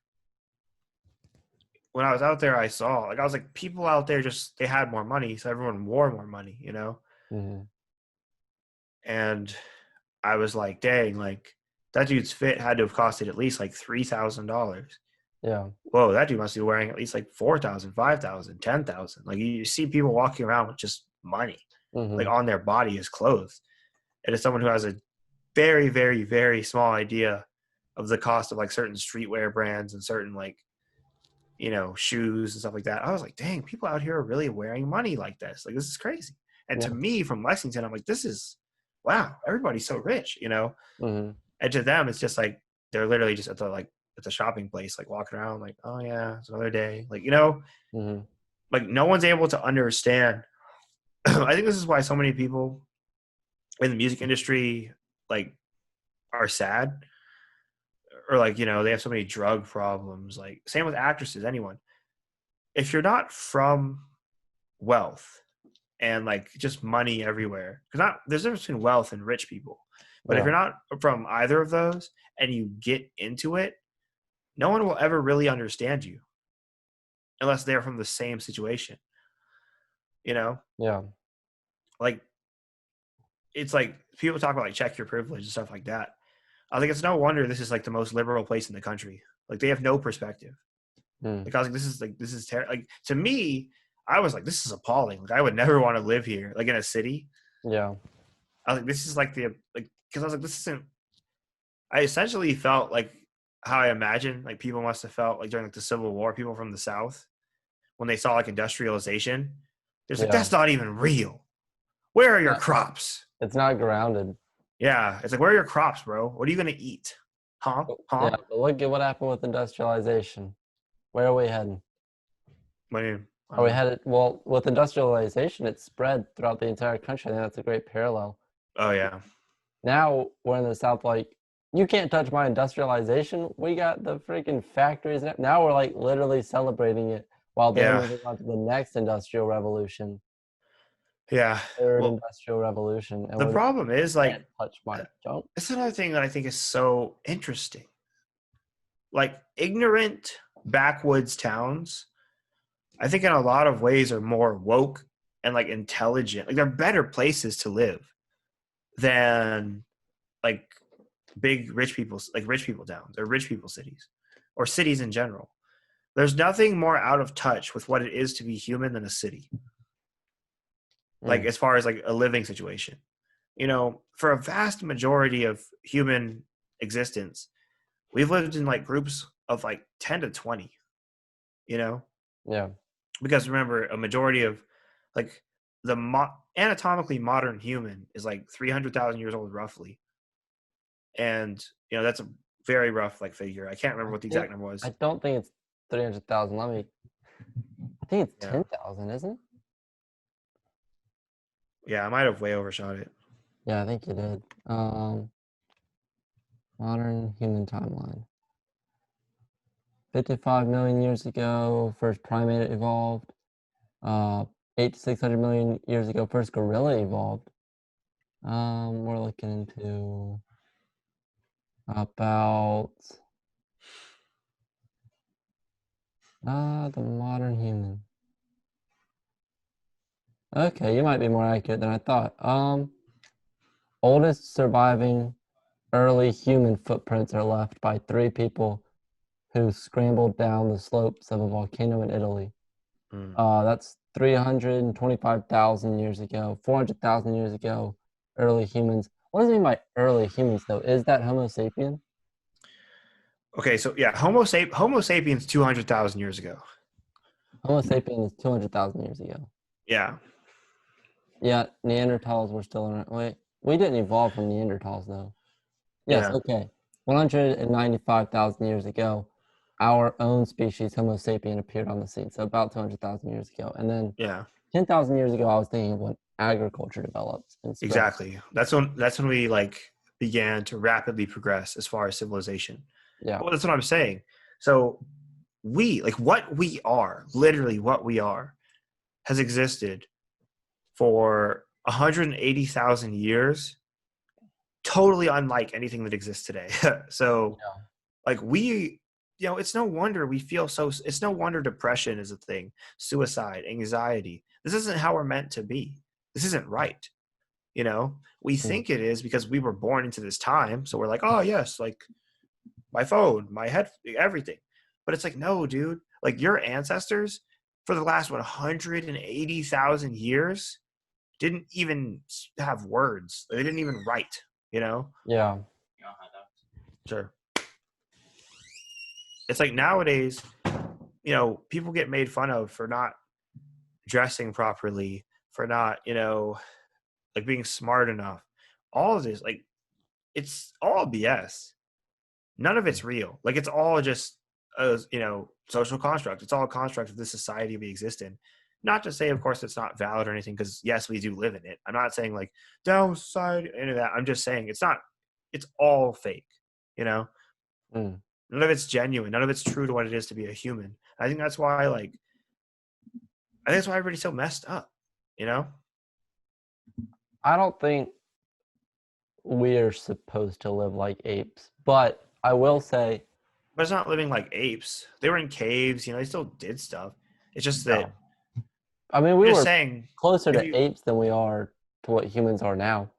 S2: when I was out there, I saw, like, I was like, people out there just, they had more money, so everyone wore more money,
S1: Mm-hmm.
S2: And I was like, dang, like, that dude's fit had to have costed at least like $3,000.
S1: Yeah.
S2: Whoa, that dude must be wearing at least like 4,000, 5,000, 10,000. Like you see people walking around with just money, like on their body as clothes. And as someone who has a very, very, very small idea of the cost of like certain streetwear brands and certain like, shoes and stuff like that, I was like, dang, people out here are really wearing money like this. Like this is crazy. And to me from Lexington, I'm like, this is, wow, everybody's so rich, And to them, it's just like, they're literally just at the shopping place, like walking around like, oh yeah, it's another day. Like, like no one's able to understand. I think this is why so many people in the music industry like are sad or like, they have so many drug problems. Like same with actresses, anyone. If you're not from wealth and like just money everywhere, because there's a difference between wealth and rich people. But if you're not from either of those and you get into it, no one will ever really understand you unless they're from the same situation.
S1: Yeah.
S2: Like, it's like people talk about like check your privilege and stuff like that. I think it's no wonder this is like the most liberal place in the country. Like they have no perspective. Like I was like, this is terrible. Like to me, I was like, this is appalling. Like I would never want to live here, like in a city.
S1: Yeah.
S2: I was like, this is like because I was like, this isn't. I essentially felt like how I imagine like people must have felt like during like the Civil War, people from the South, when they saw like industrialization. There's like, that's not even real. Where are your crops?
S1: It's not grounded.
S2: Yeah. It's like, where are your crops, bro? What are you going to eat? Huh?
S1: Yeah, but look at what happened with industrialization. Where are we heading?
S2: What do you mean?
S1: Are we headed? Well, with industrialization, it spread throughout the entire country. I think that's a great parallel.
S2: Oh, yeah.
S1: Now we're in the South, like, you can't touch my industrialization. We got the freaking factories. Now we're like literally celebrating it while they're moving on to the next industrial revolution.
S2: Yeah.
S1: Third industrial revolution.
S2: And the problem is like,
S1: touch my junk.
S2: It's another thing that I think is so interesting. Like ignorant backwoods towns, I think in a lot of ways are more woke and like intelligent. Like they're better places to live than like big rich people towns or rich people cities or cities in general. There's nothing more out of touch with what it is to be human than a city. Like as far as like a living situation, for a vast majority of human existence, we've lived in like groups of like 10 to 20,
S1: Yeah.
S2: Because remember, a majority of like the anatomically modern human is like 300,000 years old roughly. And, that's a very rough like figure. I can't remember what the exact number was.
S1: I don't think it's 300,000. I think it's 10,000, isn't it?
S2: Yeah, I might have way overshot it.
S1: Yeah, I think you did. Modern human timeline. 55 million years ago, first primate evolved. 8 to 600 million years ago, first gorilla evolved. We're looking into about the modern human. Okay, you might be more accurate than I thought. Oldest surviving early human footprints are left by 3 people who scrambled down the slopes of a volcano in Italy. That's 325,000 years ago, 400,000 years ago, early humans. What does it mean by early humans, though? Is that Homo sapien?
S2: Okay, so yeah, Homo sapiens 200,000 years ago.
S1: Homo sapien is 200,000 years ago.
S2: Yeah.
S1: Yeah, Neanderthals were still around. Wait, We didn't evolve from Neanderthals, though. Yes,
S2: Yeah.
S1: okay. 195,000 years ago, our own species, Homo sapien, appeared on the scene. So about 200,000 years ago. And then 10,000 years ago, I was thinking of when agriculture developed and spread.
S2: Exactly. That's when we like began to rapidly progress as far as civilization.
S1: Yeah.
S2: Well, that's what I'm saying. So what we are, literally what we are, has existed for 180,000 years, totally unlike anything that exists today. So like it's no wonder we feel it's no wonder depression is a thing, suicide, anxiety. This isn't how we're meant to be. This isn't right. We think it is because we were born into this time. So we're like, oh yes, like my phone, my head, everything. But it's like, no, dude, like your ancestors for the last 180,000 years didn't even have words. They didn't even write,
S1: Yeah.
S2: Sure. It's like nowadays, people get made fun of for not dressing properly, for not, like being smart enough. All of this, like, it's all BS. None of it's real. Like, it's all just a, social construct. It's all a construct of the society we exist in. Not to say, of course, it's not valid or anything, because yes, we do live in it. I'm not saying like down society, any of that. I'm just saying it's all fake, None of it's genuine. None of it's true to what it is to be a human. I think that's why, everybody's so messed up,
S1: I don't think we're supposed to live like apes, but I will say.
S2: But it's not living like apes. They were in caves, they still did stuff. It's just that.
S1: I mean, we were closer to apes than we are to what humans are now.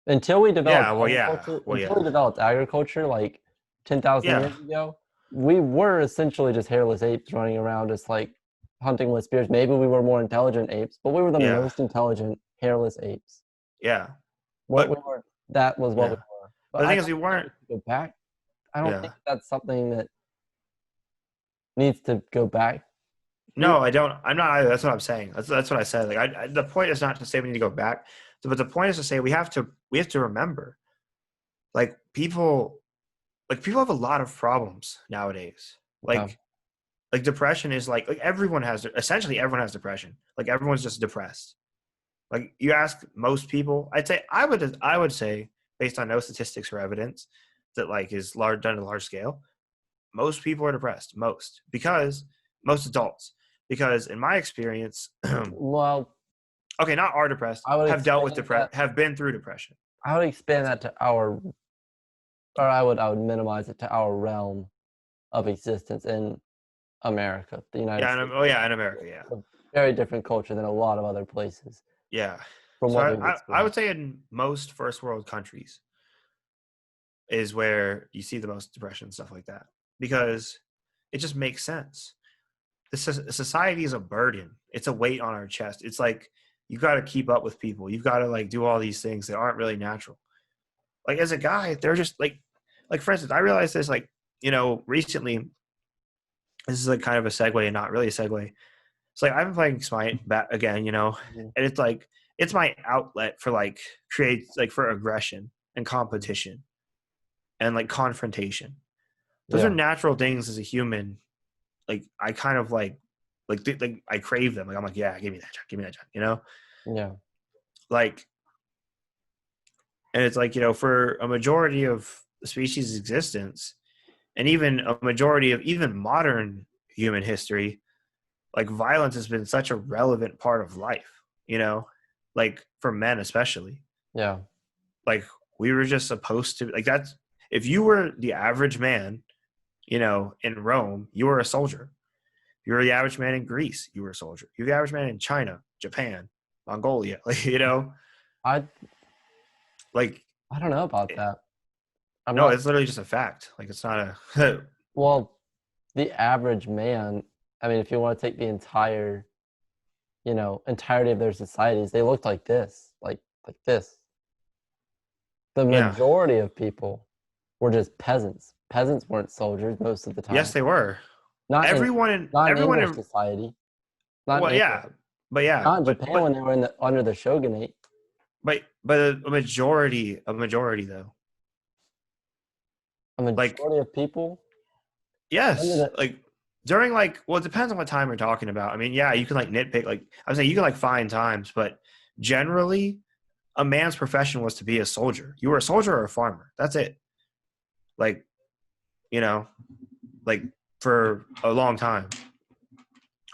S1: Until we developed agriculture, like 10,000 years ago, we were essentially just hairless apes running around, just like hunting with spears. Maybe we were more intelligent apes, but we were the most intelligent hairless apes.
S2: Yeah.
S1: That was what we were.
S2: But the thing is, we weren't.
S1: Go back. I don't think that's something that needs to go back.
S2: No, I don't. I'm not either. That's what I'm saying. That's what I said. Like, the point is not to say we need to go back, but the point is to say we have to remember, like people have a lot of problems nowadays. Like depression is like everyone has depression. Like everyone's just depressed. Like you ask most people, I would say based on no statistics or evidence that like is done at a large scale, most people are depressed. Most adults. Because in my experience,
S1: well,
S2: okay, not are depressed, have dealt with depression, have been through depression.
S1: I would expand that to I would minimize it to our realm of existence in America, the United States.
S2: In America, yeah.
S1: A very different culture than a lot of other places.
S2: Yeah. I would say in most first world countries is where you see the most depression and stuff like that, because it just makes sense. Society is a burden. It's a weight on our chest. It's like you got to keep up with people. You've got to like do all these things that aren't really natural. Like as a guy, they're just like for instance, I realized this recently. This is like kind of a segue and not really a segue. It's like I've been playing Smite back again, and it's like it's my outlet for like for aggression and competition and like confrontation. Those are natural things as a human. Like I kind of like I crave them. Like I'm like, yeah, give me that job,
S1: Yeah.
S2: Like, and it's like, for a majority of the species' existence, and even a majority of even modern human history, like violence has been such a relevant part of life, like for men especially.
S1: Yeah.
S2: Like we were just supposed to like that's if you were the average man, in Rome, you were a soldier. You were the average man in Greece, you were a soldier. You're the average man in China, Japan, Mongolia,
S1: I don't know about that.
S2: It's literally just a fact. Like it's not a
S1: well, the average man, I mean, if you want to take the entire, entirety of their societies, they looked like this, like this. The majority of people were just peasants. Peasants weren't soldiers most of the time.
S2: Yes, they were.
S1: Not
S2: everyone
S1: in society.
S2: Not in Japan
S1: when they were under the shogunate.
S2: but a majority though.
S1: A majority of people?
S2: Yes, like during well, it depends on what time we're talking about. I mean, yeah, you can nitpick. I was saying, you can find times, but generally, a man's profession was to be a soldier. You were a soldier or a farmer. That's it. Like, you know, for a long time,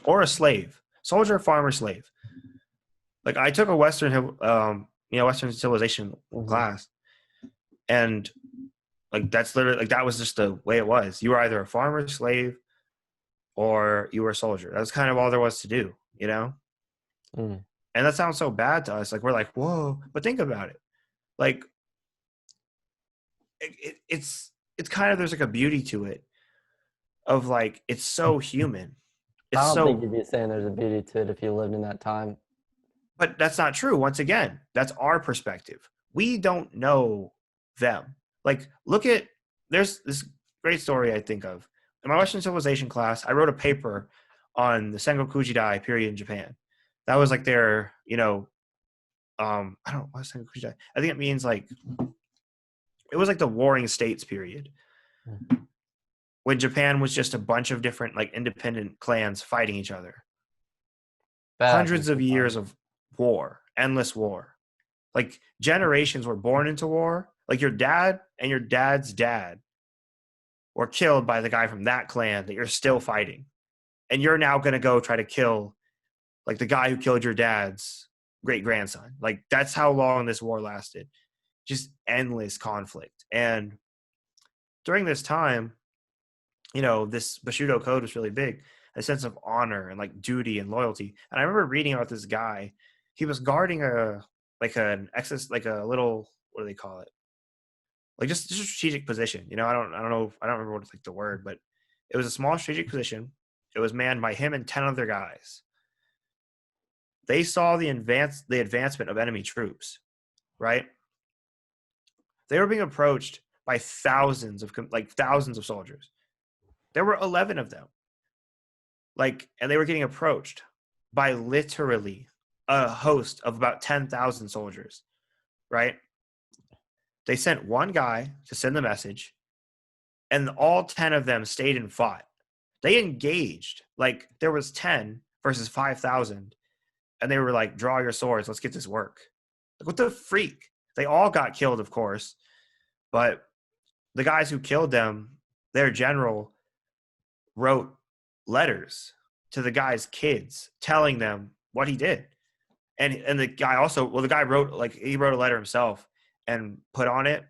S2: or a slave, soldier, farmer, slave. I took a Western civilization class, and that's literally that was just the way it was. You were either a farmer, slave, or you were a soldier. That's kind of all there was to do, And that sounds so bad to us. We're like, whoa, but think about it. It's kind of, there's a beauty to it of it's so human.
S1: I don't think you'd be saying there's a beauty to it if you lived in that time.
S2: But that's not true. Once again, that's our perspective. We don't know them. There's this great story I think of. In my Western civilization class, I wrote a paper on the Sengoku Jidai period in Japan. That was their, I don't know, what's Sengoku Jidai? I think it means it was the Warring States period. When Japan was just a bunch of different independent clans fighting each other. Hundreds of years of war, endless war. Generations were born into war. Your dad and your dad's dad were killed by the guy from that clan that you're still fighting. And you're now going to go try to kill the guy who killed your dad's great grandson. That's how long this war lasted. Just endless conflict. And during this time, this Bushido code was really big, a sense of honor and duty and loyalty. And I remember reading about this guy. He was guarding a little, what do they call it? Just a strategic position. I don't know. I don't remember what the word, but it was a small strategic position. It was manned by him and 10 other guys. They saw the advancement of enemy troops, right? They were being approached by thousands of soldiers. There were 11 of them. And they were getting approached by literally a host of about 10,000 soldiers, right? They sent one guy to send the message, and all 10 of them stayed and fought. They engaged. There was 10 versus 5,000, and they were draw your swords, let's get this work. What the freak? They all got killed, of course, but the guys who killed them, their general wrote letters to the guy's kids telling them what he did. And the guy also, the guy wrote, he wrote a letter himself and put on it,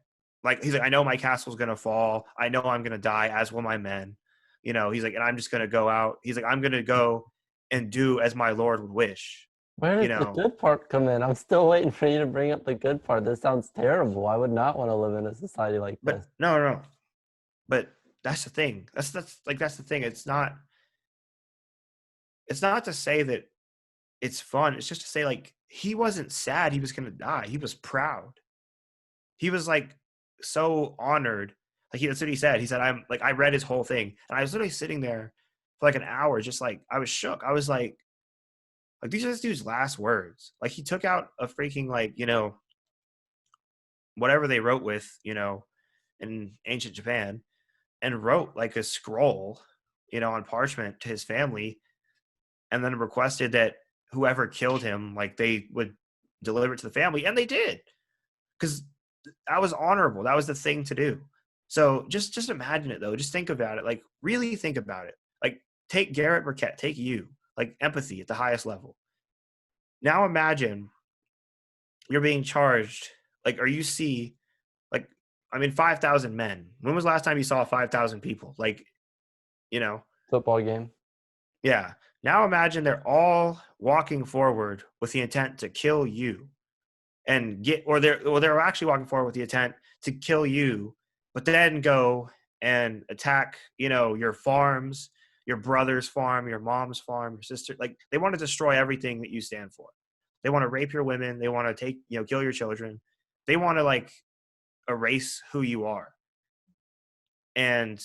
S2: he's I know my castle's going to fall. I know I'm going to die, as will my men. He's and I'm just going to go out. He's I'm going to go and do as my Lord would wish.
S1: Where does the good part come in? I'm still waiting for you to bring up the good part. This sounds terrible. I would not want to live in a society like this.
S2: No. But that's the thing. That's the thing. It's not to say that it's fun. It's just to say he wasn't sad he was going to die. He was proud. He was so honored. That's what he said. He said, I read his whole thing, and I was literally sitting there for an hour, just I was shook. I was these are this dude's last words. He took out a freaking whatever they wrote with, in ancient Japan, and wrote a scroll, on parchment to his family, and then requested that whoever killed him, they would deliver it to the family, and they did, because that was honorable. That was the thing to do. So just imagine it, though. Just think about it. Really think about it. Take Garrett Burkett. Take you. Empathy at the highest level. Now imagine you're being charged, or you see, 5,000 men. When was the last time you saw 5,000 people?
S1: Football game.
S2: Yeah. Now imagine they're all walking forward with the intent to kill you, and they're actually walking forward with the intent to kill you, but then go and attack, your farms, your brother's farm, your mom's farm, your sister. They want to destroy everything that you stand for. They want to rape your women. They want to kill your children. They want to erase who you are. And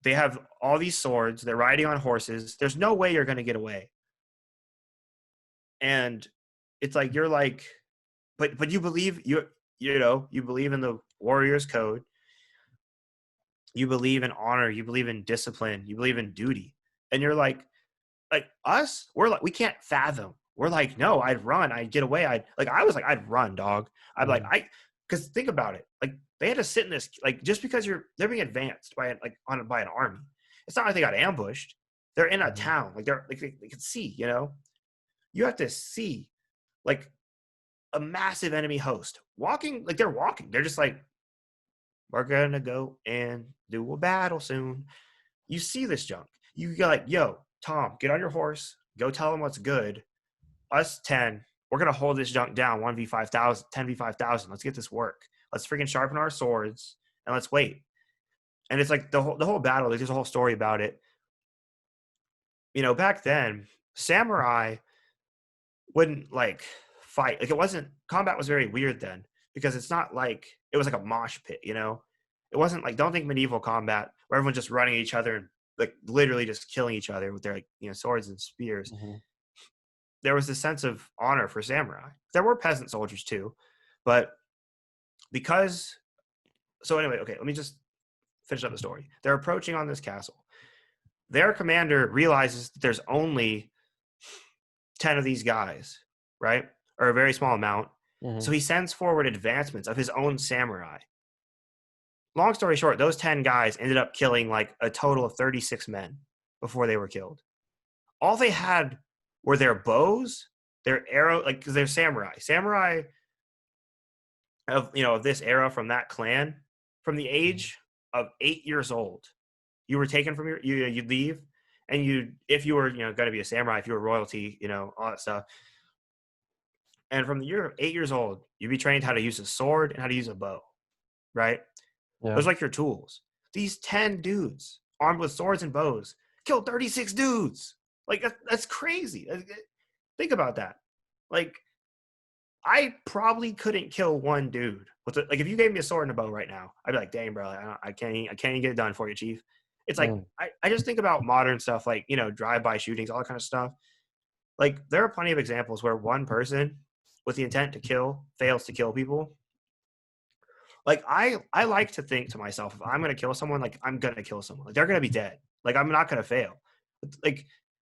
S2: they have all these swords. They're riding on horses. There's no way you're going to get away. And it's you're but you believe you believe in the warrior's code. You believe in honor. You believe in discipline. You believe in duty. And you're like us, we're like, we can't fathom. We're like, no, I'd run. I'd get away. I was like, I'd run, dog. I'd like, because think about it. Like they had to sit in this, like, just because they're being advanced by by an army. It's not like they got ambushed. They're in a town. Like they can see, you have to see like a massive enemy host walking, like they're walking. They're just like, we're going to go and do a battle soon. You see this junk. You go like, yo, Tom, get on your horse. Go tell them what's good. Us 10, we're going to hold this junk down 1v5,000, 10v5,000. Let's get this work. Let's freaking sharpen our swords and let's wait. And it's like the whole battle, there's a whole story about it. Back then, samurai wouldn't like fight. Like combat was very weird then because it's not like, it was like a mosh pit, It wasn't like, don't think medieval combat where everyone's just running at each other and like literally just killing each other with their swords and spears. Mm-hmm. There was this sense of honor for samurai. There were peasant soldiers too, but anyway, okay, let me just finish up the story. They're approaching on this castle. Their commander realizes that there's only 10 of these guys, right? Or a very small amount. Mm-hmm. So he sends forward advancements of his own samurai. Long story short, those 10 guys ended up killing like a total of 36 men before they were killed. All they had were their bows, their arrow, like because they're samurai. Samurai of this era from that clan, from the age of 8 years old, you were taken from you'd leave, and if you were going to be a samurai, if you were royalty, all that stuff. And from the year of 8 years old, you'd be trained how to use a sword and how to use a bow, right? Yeah. Those are like your tools. These 10 dudes armed with swords and bows killed 36 dudes. Like that's crazy. Think about that. Like I probably couldn't kill one dude. Like if you gave me a sword and a bow right now, I'd be like, dang, bro, I can't even get it done for you, chief. It's like I just think about modern stuff like drive-by shootings, all that kind of stuff. Like there are plenty of examples where one person with the intent to kill fails to kill people. Like I like to think to myself, if I'm gonna kill someone, like I'm gonna kill someone. Like they're gonna be dead. Like I'm not gonna fail. Like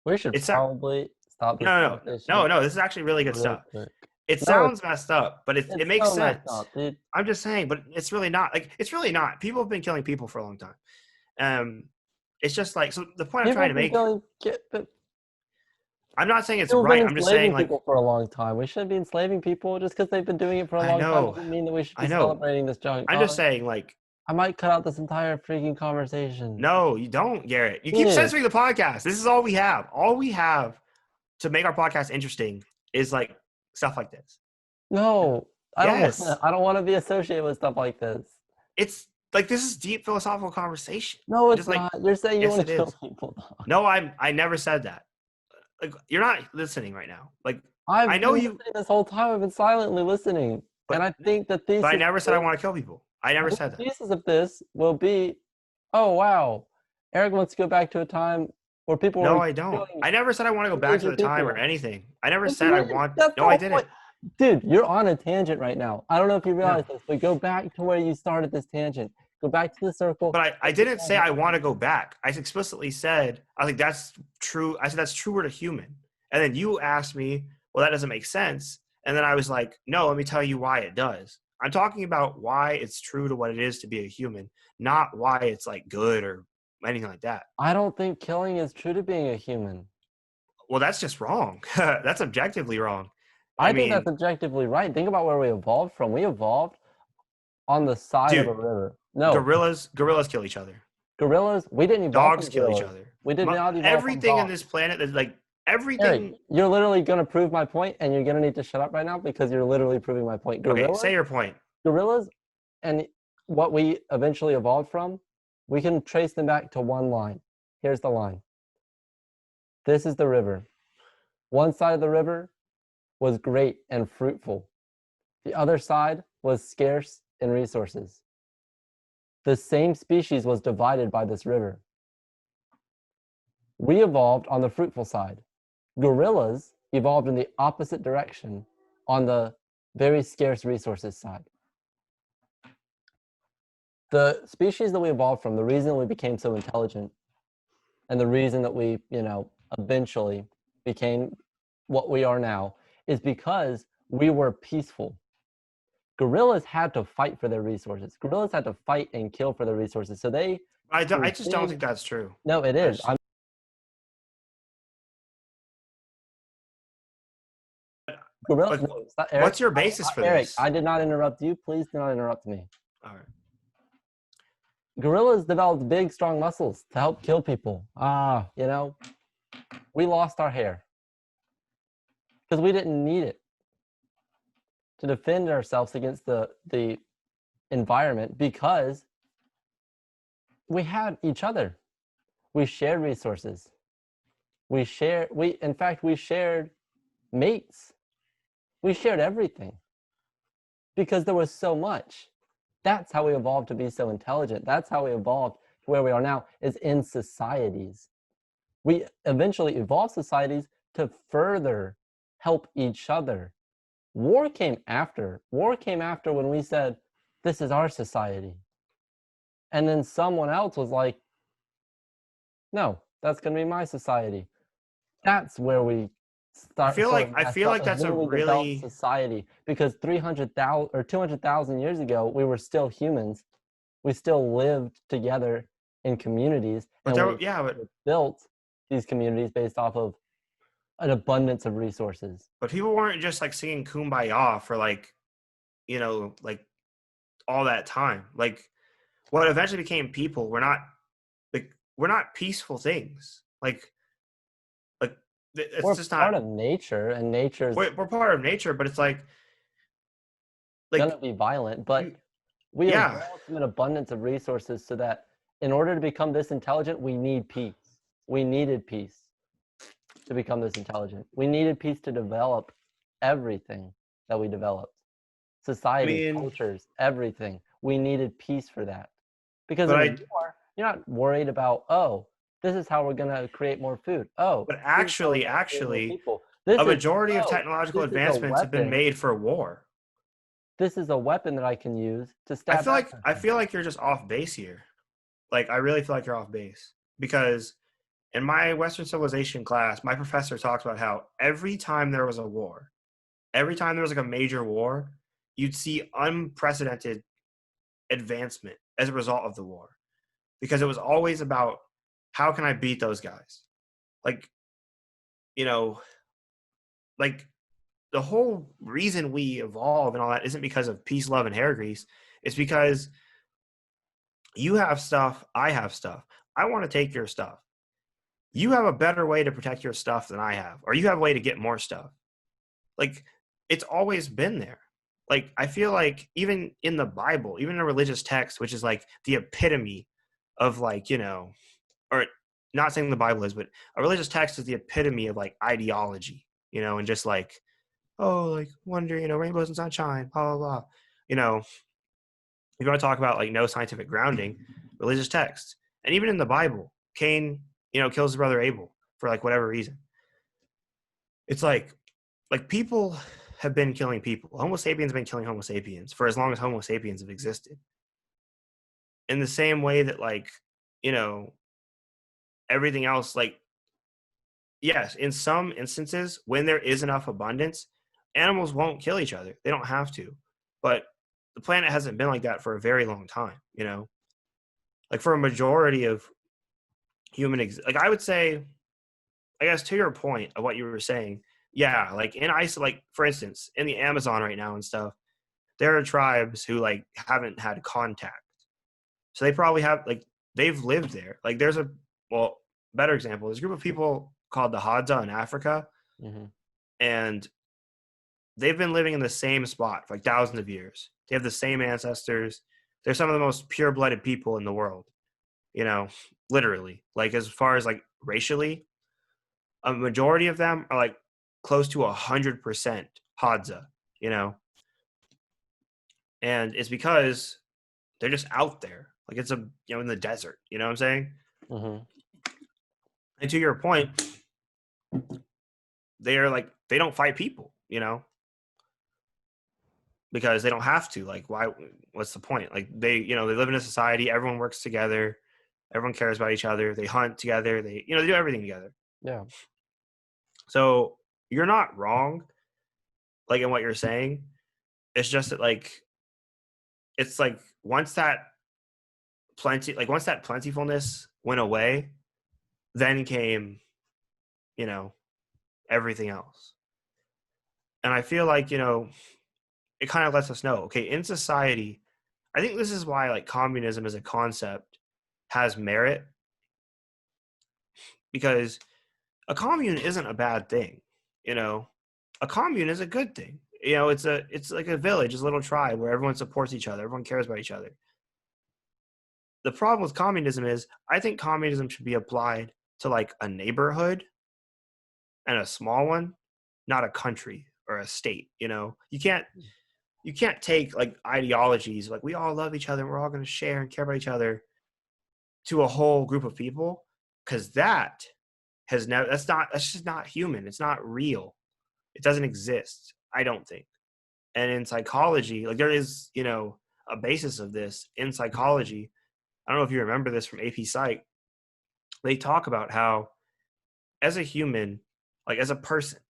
S1: we should probably stop.
S2: No. This is actually really good stuff. Quick. It sounds messed up, but it makes sense. Up, I'm just saying, but it's really not. Like it's really not. People have been killing people for a long time. It's just like, so the point I'm trying to make. I'm not saying it's right. I'm just saying, like,
S1: people for a long time. We shouldn't be enslaving people just because they've been doing it for a long time. Doesn't mean that we should be celebrating this junk.
S2: I'm just saying, like,
S1: I might cut out this entire freaking conversation.
S2: No, you don't, Garrett. You keep censoring the podcast. This is all we have. All we have to make our podcast interesting is like stuff like this.
S1: No, I don't want to be associated with stuff like this.
S2: It's like, this is deep philosophical conversation.
S1: No, it's not. Like, you're saying you want to kill people. Though.
S2: No, I never said that. Like, you're not listening right now. Like
S1: I know you this whole time. I've been silently listening, and I think that these.
S2: But I never said I want to kill people. I never said that.
S1: The pieces of this will be, oh wow, Eric wants to go back to a time where people.
S2: No, I don't. I never said I want to go back to the time or anything. I never said I want. No, I didn't.
S1: Dude, you're on a tangent right now. I don't know if you realize this, but go back to where you started this tangent. Go back to the circle.
S2: But I didn't say I want to go back. I explicitly said, I think that's true. I said that's truer to human. And then you asked me, well, that doesn't make sense. And then I was like, no, let me tell you why it does. I'm talking about why it's true to what it is to be a human, not why it's like good or anything like that.
S1: I don't think killing is true to being a human.
S2: Well, that's just wrong. That's objectively wrong.
S1: I think that's objectively right. Think about where we evolved from. We evolved on the side of a river. No,
S2: gorillas kill each other.
S1: Gorillas, we didn't evolve.
S2: Dogs kill each other.
S1: We did not evolve.
S2: Everything in this planet is like everything.
S1: Eric, you're literally going to prove my point, and you're going to need to shut up right now because you're literally proving my point.
S2: Gorillas, okay, say your point.
S1: Gorillas, and what we eventually evolved from, we can trace them back to one line. Here's the line. This is the river. One side of the river was great and fruitful. The other side was scarce in resources. The same species was divided by this river. We evolved on the fruitful side. Gorillas evolved in the opposite direction on the very scarce resources side. The species that we evolved from, the reason we became so intelligent, and the reason that we, eventually became what we are now, is because we were peaceful. Gorillas had to fight for their resources. Gorillas had to fight and kill for their resources. So they.
S2: I just don't think that's true.
S1: No, it is. Gorilla. No,
S2: Eric, what's your basis for
S1: Eric,
S2: this?
S1: I did not interrupt you. Please do not interrupt me.
S2: All right.
S1: Gorillas developed big, strong muscles to help kill people. We lost our hair because we didn't need it to defend ourselves against the environment, because we had each other. We shared resources. We shared mates. We shared everything because there was so much. That's how we evolved to be so intelligent. That's how we evolved to where we are now, is in societies. We eventually evolved societies to further help each other. War came after. War came after when we said, this is our society. And then someone else was like, no, that's going to be my society. That's where we start.
S2: I feel like that's a really
S1: society, because 300,000 or 200,000 years ago, we were still humans. We still lived together in communities,
S2: but
S1: built these communities based off of an abundance of resources.
S2: But people weren't just like singing Kumbaya for like all that time. Like, what eventually became people were not peaceful things. We're
S1: just part of nature, and
S2: we're part of nature, but it's like
S1: gonna be violent. But we evolved from an abundance of resources, so that in order to become this intelligent, we need peace. We needed peace to become this intelligent. We needed peace to develop everything that we developed. Society, cultures, everything. We needed peace for that. Because you're not worried about, this is how we're going to create more food.
S2: But actually, a majority of technological advancements have been made for war.
S1: This is a weapon that I can use to stab.
S2: I feel like you're just off base here. Like, I really feel like you're off base, because in my Western civilization class, my professor talks about how every time there was a war, every time there was like a major war, you'd see unprecedented advancement as a result of the war, because it was always about, how can I beat those guys? Like, like the whole reason we evolve and all that isn't because of peace, love, and hair grease. It's because you have stuff, I have stuff. I want to take your stuff. You have a better way to protect your stuff than I have, or you have a way to get more stuff. Like, it's always been there. Like, I feel like even in the Bible, even in a religious text, which is like the epitome of like, or not saying the Bible is, but a religious text is the epitome of like ideology, and just like, like wonder, rainbows and sunshine, blah, blah, blah. If you want to talk about like no scientific grounding, religious texts. And even in the Bible, Cain, kills his brother Abel for like whatever reason. It's like people have been killing people. Homo sapiens have been killing Homo sapiens for as long as Homo sapiens have existed. In the same way that like, everything else, like, yes, in some instances, when there is enough abundance, animals won't kill each other. They don't have to. But the planet hasn't been like that for a very long time, Like, for a majority of like, I would say, I guess, to your point of what you were saying, yeah, like in like, for instance, in the Amazon right now and stuff, there are tribes who like haven't had contact. So they probably have, like, they've lived there. Like, there's better example, there's a group of people called the Hadza in Africa, and they've been living in the same spot for like thousands of years. They have the same ancestors. They're some of the most pure-blooded people in the world, literally. Like, as far as like racially, a majority of them are like close to 100% Hadza, and it's because they're just out there. Like, it's in the desert, you know what I'm saying? And to your point, they are like, they don't fight people, because they don't have to. Like, why? What's the point? Like, they live in a society. Everyone works together. Everyone cares about each other. They hunt together. They do everything together.
S1: Yeah.
S2: So you're not wrong, like, in what you're saying. It's just that, like, it's like once that plentifulness went away, then came, everything else. And I feel like, it kind of lets us know, okay, in society, I think this is why, like, communism as a concept has merit, because a commune isn't a bad thing. A commune is a good thing. It's like a village, it's a little tribe where everyone supports each other, everyone cares about each other. The problem with communism is, I think communism should be applied to, like, a neighborhood and a small one, not a country or a state. You can't take, like, ideologies like we all love each other and we're all going to share and care about each other to a whole group of people, because that's just not human. It's not real. It doesn't exist, I don't think. And in psychology, like, there is, a basis of this in psychology. I don't know if you remember this from AP Psych. They talk about how, as a human, like, as a person,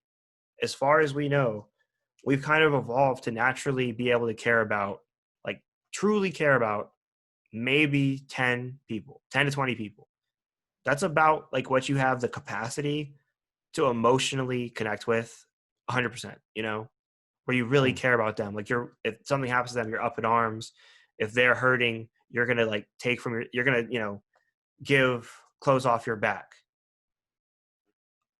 S2: as far as we know, we've kind of evolved to naturally be able to care about, like, truly care about maybe 10 people, 10 to 20 people. That's about, like, what you have the capacity to emotionally connect with 100%, where you really care about them. Like, if something happens to them, you're up in arms. If they're hurting, you're going to, like, you're going to, give clothes off your back.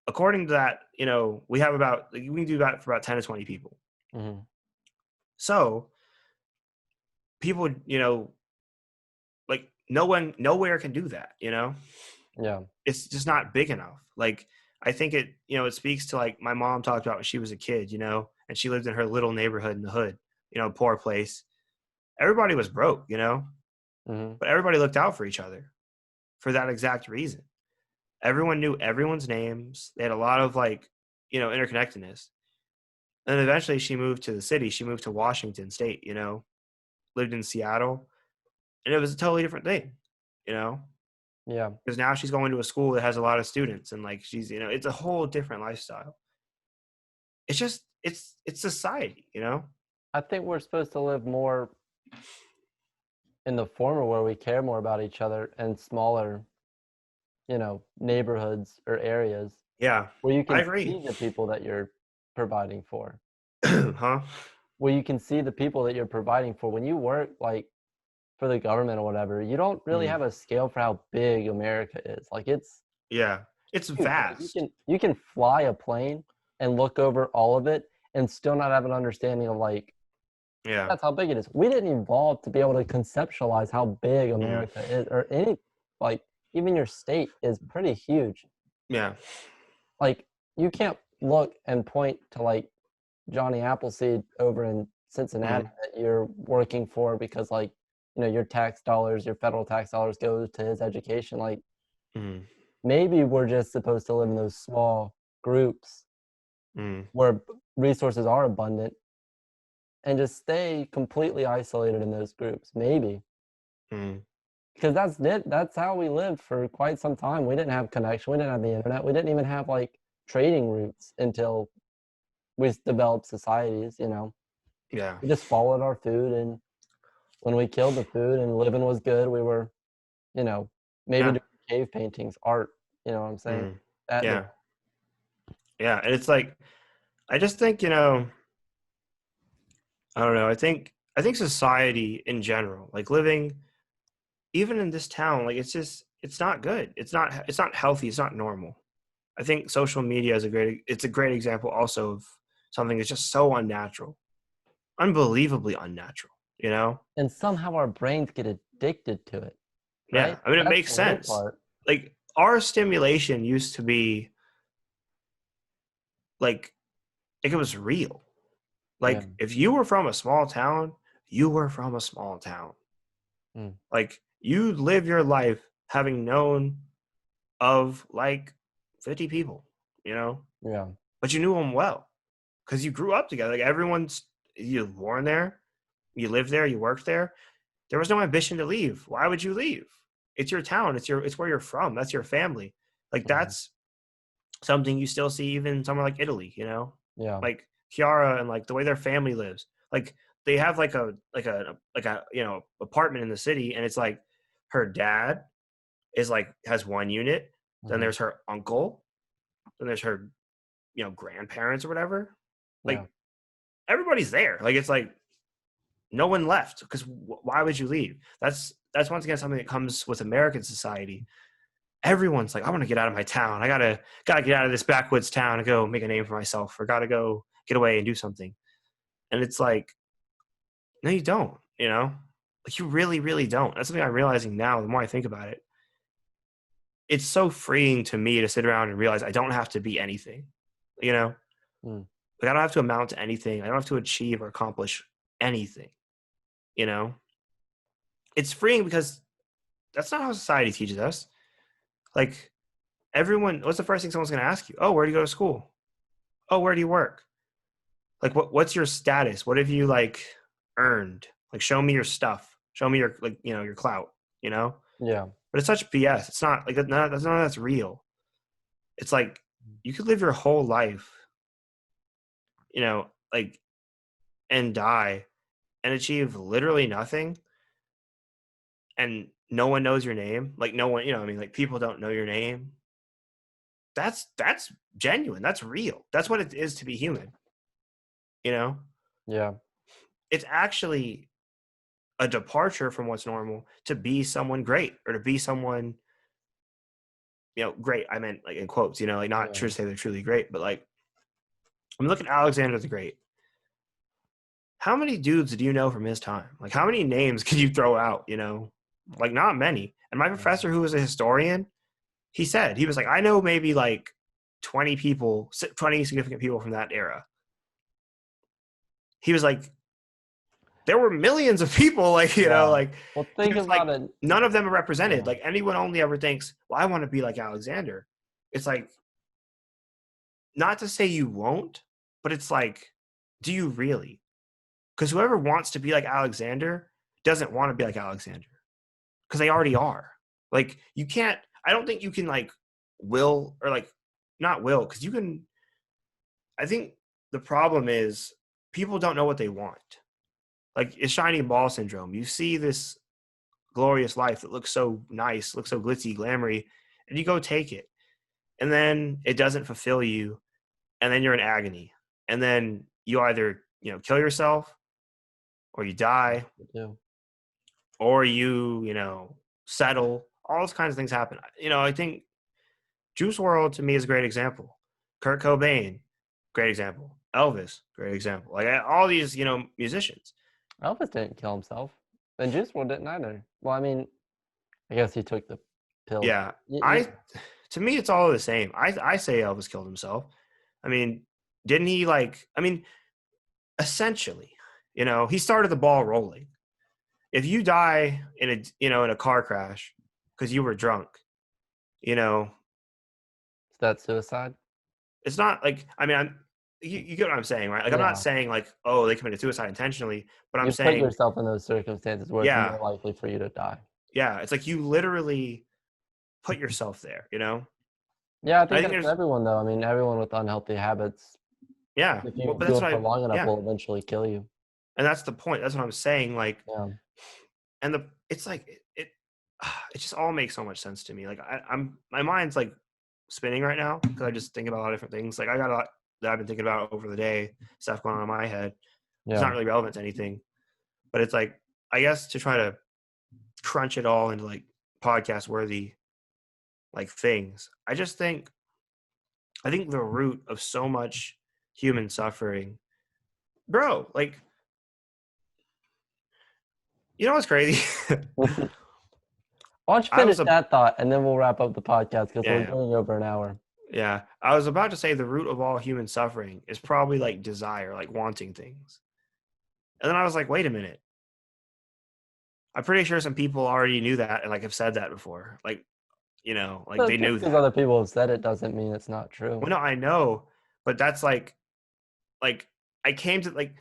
S2: According to that, we can do that for about 10 to 20 people.
S1: Mm-hmm.
S2: So people, like, nowhere can do that,
S1: Yeah.
S2: It's just not big enough. Like, I think it speaks to, like, my mom talked about when she was a kid, and she lived in her little neighborhood in the hood, poor place. Everybody was broke,
S1: Mm-hmm.
S2: but everybody looked out for each other for that exact reason. Everyone knew everyone's names. They had a lot of, like, interconnectedness. And eventually she moved to the city. She moved to Washington State, lived in Seattle. And it was a totally different thing,
S1: Yeah.
S2: because now she's going to a school that has a lot of students, and, like, she's, it's a whole different lifestyle. It's just, it's society,
S1: I think we're supposed to live more in the former, where we care more about each other, and smaller, neighborhoods or areas.
S2: Yeah,
S1: where you
S2: I
S1: can
S2: agree.
S1: see the people that you're providing for.
S2: Huh?
S1: Where you can see the people that you're providing for. When you work, like, for the government or whatever, you don't really have a scale for how big America is. Like, it's
S2: it's
S1: huge.
S2: vast.
S1: You can fly a plane and look over all of it and still not have an understanding of, like, that's how big it is. We didn't evolve to be able to conceptualize how big America is, or any, like, even your state is pretty huge.
S2: Yeah.
S1: Like, you can't look and point to, like, Johnny Appleseed over in Cincinnati that you're working for, because, like, your tax dollars, your federal tax dollars go to his education. Like, maybe we're just supposed to live in those small groups where resources are abundant, and just stay completely isolated in those groups. Maybe. Because that's how we lived for quite some time. We didn't have connection. We didn't have the internet. We didn't even have, like, trading routes until we developed societies.
S2: Yeah.
S1: We just followed our food, and when we killed the food and living was good, we were, maybe doing cave paintings, art. You know what I'm saying?
S2: Yeah. And it's like, I just think, I don't know. I think society in general, like, living even in this town, like, it's not good. It's not healthy. It's not normal. I think social media is a great example also of something that's just so unnatural, unbelievably unnatural,
S1: And somehow our brains get addicted to it. Right?
S2: Yeah. I mean, it
S1: That's
S2: makes
S1: the weird
S2: sense.
S1: part.
S2: Like, our stimulation used to be, like it was real. Like, if you were from a small town, you were from a small town. Like, you live your life having known of, like, 50 people,
S1: Yeah.
S2: but you knew them well because you grew up together. Like, everyone's You were born there, you live there, you work there. There was no ambition to leave. Why would you leave? It's your town. It's where you're from. That's your family. Like that's something you still see even somewhere like Italy, you know?
S1: Yeah.
S2: Like Chiara and like the way their family lives. Like they have like a you know, apartment in the city, and it's like her dad is like has one unit, then there's her uncle, then there's her, you know, grandparents or whatever. Like everybody's there. Like it's like no one left because why would you leave? That's once again something that comes with American society. Everyone's like, I want to get out of my town. I gotta get out of this backwoods town and go make a name for myself, or gotta go get away and do something. And it's like, no, you don't. You know, like you really, really don't. That's something I'm realizing now. The more I think about it, it's so freeing to me to sit around and realize I don't have to be anything. You know, like I don't have to amount to anything. I don't have to achieve or accomplish anything. You know, it's freeing because that's not how society teaches us. Like everyone, what's the first thing someone's going to ask you? Oh, where do you go to school? Oh, where do you work? Like, what's your status? What have you like earned? Like, show me your stuff. Show me your, like, you know, your clout, you know?
S1: Yeah.
S2: But it's such BS. It's not like none of that's real. It's like you could live your whole life, you know, like, and die and achieve literally nothing. And no one knows your name. Like no one, you know, I mean, like people don't know your name. That's genuine. That's real. That's what it is to be human. You know?
S1: Yeah.
S2: It's actually a departure from what's normal to be someone great or to be someone, you know, great. I meant like in quotes, you know, like not true to say they're truly great, but like, I mean, look at Alexander the Great. How many dudes do you know from his time? Like, how many names can you throw out, you know? Like, not many. And my professor, who was a historian, he said, he was like, I know maybe like 20 people, 20 significant people from that era. He was like, there were millions of people, like, you know, like,
S1: well, think about
S2: like,
S1: it.
S2: None of them are represented. Like, anyone only ever thinks, well, I want to be like Alexander. It's like, not to say you won't, but it's like, do you really? Because whoever wants to be like Alexander doesn't want to be like Alexander because they already are. Like, you can't, I don't think you can, like, will or, like, not will, because you can, I think the problem is people don't know what they want. Like, it's shining ball syndrome. You see this glorious life that looks so nice, looks so glitzy, glamoury, and you go take it. And then it doesn't fulfill you. And then you're in agony. And then you either, you know, kill yourself or you die or you know, settle. All those kinds of things happen. You know, I think Juice WRLD to me is a great example. Kurt Cobain, great example. Elvis, great example. Like all these, you know, musicians.
S1: Elvis didn't kill himself. And Juice WRLD didn't either. Well, I mean, I guess he took the pill.
S2: Yeah. To me, it's all the same. I say Elvis killed himself. I mean, didn't he like, I mean, essentially, you know, he started the ball rolling. If you die in a, you know, in a car crash because you were drunk, you know,
S1: is that suicide?
S2: It's not like, I mean, you get what I'm saying, right? Like, I'm not saying like, oh, they committed suicide intentionally, but I'm saying
S1: put yourself in those circumstances where it's more likely for you to die.
S2: Yeah, it's like you literally put yourself there, you know?
S1: Yeah, I think that's everyone though. I mean, everyone with unhealthy habits.
S2: Yeah,
S1: if you do it for long enough, will eventually kill you.
S2: And that's the point. That's what I'm saying. Like, and it's like it just all makes so much sense to me. Like, my mind's like spinning right now because I just think about a lot of different things. Like, I got a lot that I've been thinking about over the day, stuff going on in my head. It's not really relevant to anything, but it's like, I guess to try to crunch it all into like podcast worthy like things. I think the root of so much human suffering, bro, like, you know what's crazy?
S1: Why don't you finish that thought and then we'll wrap up the podcast because we're going over an hour.
S2: Yeah. I was about to say the root of all human suffering is probably like desire, like wanting things. And then I was like, wait a minute. I'm pretty sure some people already knew that and like have said that before. Like, you know, like they knew that.
S1: Because other people have said it doesn't mean it's not true.
S2: Well, no, I know, but that's like I came to like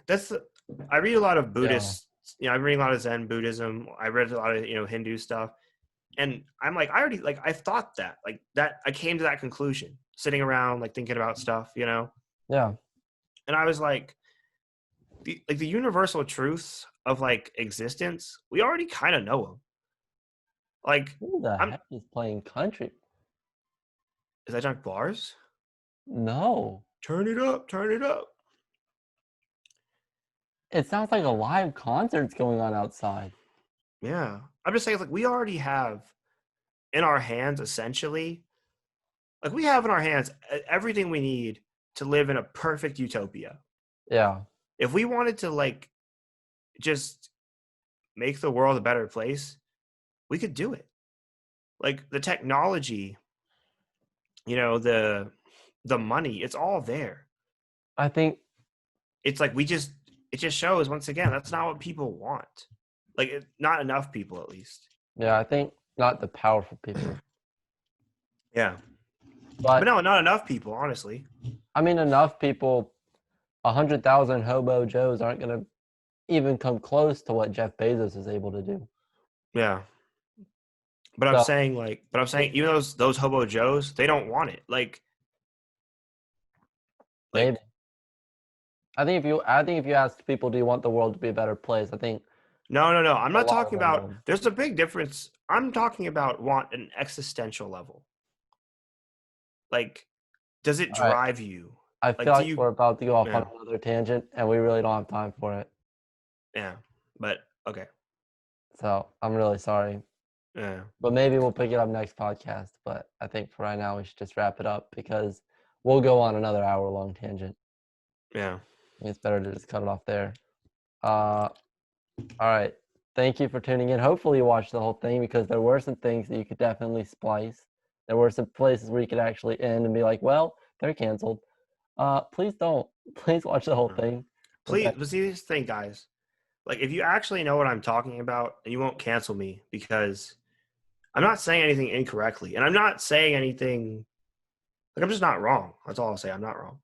S2: I read a lot of Buddhist. Yeah. I'm reading a lot of Zen Buddhism. I read a lot of Hindu stuff, and I'm like, I already like I've thought that like that. I came to that conclusion sitting around like thinking about stuff,
S1: Yeah.
S2: And I was like, the universal truths of like existence, we already kind of know them. Like,
S1: who the heck is playing country?
S2: Is that Jack Bars?
S1: No.
S2: Turn it up. Turn it up.
S1: It sounds like a live concert's going on outside.
S2: Yeah. I'm just saying, like, we already have in our hands, essentially, like, we have in our hands everything we need to live in a perfect utopia.
S1: Yeah.
S2: If we wanted to, like, just make the world a better place, we could do it. Like, the technology, the money, it's all there.
S1: I think
S2: it's like it just shows once again that's not what people want. Like, not enough people, at least.
S1: Yeah, I think not the powerful people.
S2: Yeah, but no, not enough people, honestly.
S1: I mean, enough people. 100,000 hobo Joes aren't gonna even come close to what Jeff Bezos is able to do.
S2: Yeah, but I'm saying even those hobo Joes, they don't want it. Like
S1: maybe. I think if you asked people, do you want the world to be a better place? I think.
S2: No. I'm not talking about. There's a big difference. I'm talking about want an existential level. Like, does it drive you?
S1: I feel like we're about to go off on another tangent, and we really don't have time for it.
S2: Yeah, but okay.
S1: So I'm really sorry.
S2: Yeah.
S1: But maybe we'll pick it up next podcast. But I think for right now, we should just wrap it up because we'll go on another hour-long tangent.
S2: Yeah.
S1: It's better to just cut it off there. All right. Thank you for tuning in. Hopefully you watched the whole thing because there were some things that you could definitely splice. There were some places where you could actually end and be like, well, they're canceled. Please don't. Please watch the whole thing.
S2: Please, but see this thing, guys. Like, if you actually know what I'm talking about, and you won't cancel me because I'm not saying anything incorrectly, and I'm not saying anything like I'm just not wrong. That's all I'll say. I'm not wrong.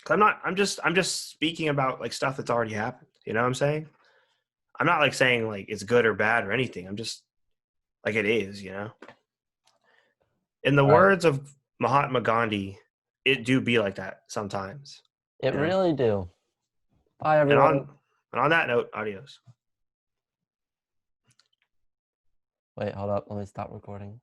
S2: I'm just speaking about like stuff that's already happened. You know what I'm saying? I'm not like saying like it's good or bad or anything. I'm just like it is, In the words of Mahatma Gandhi, it do be like that sometimes.
S1: It really do. Bye, everyone.
S2: And on that note, adios.
S1: Wait, hold up. Let me stop recording.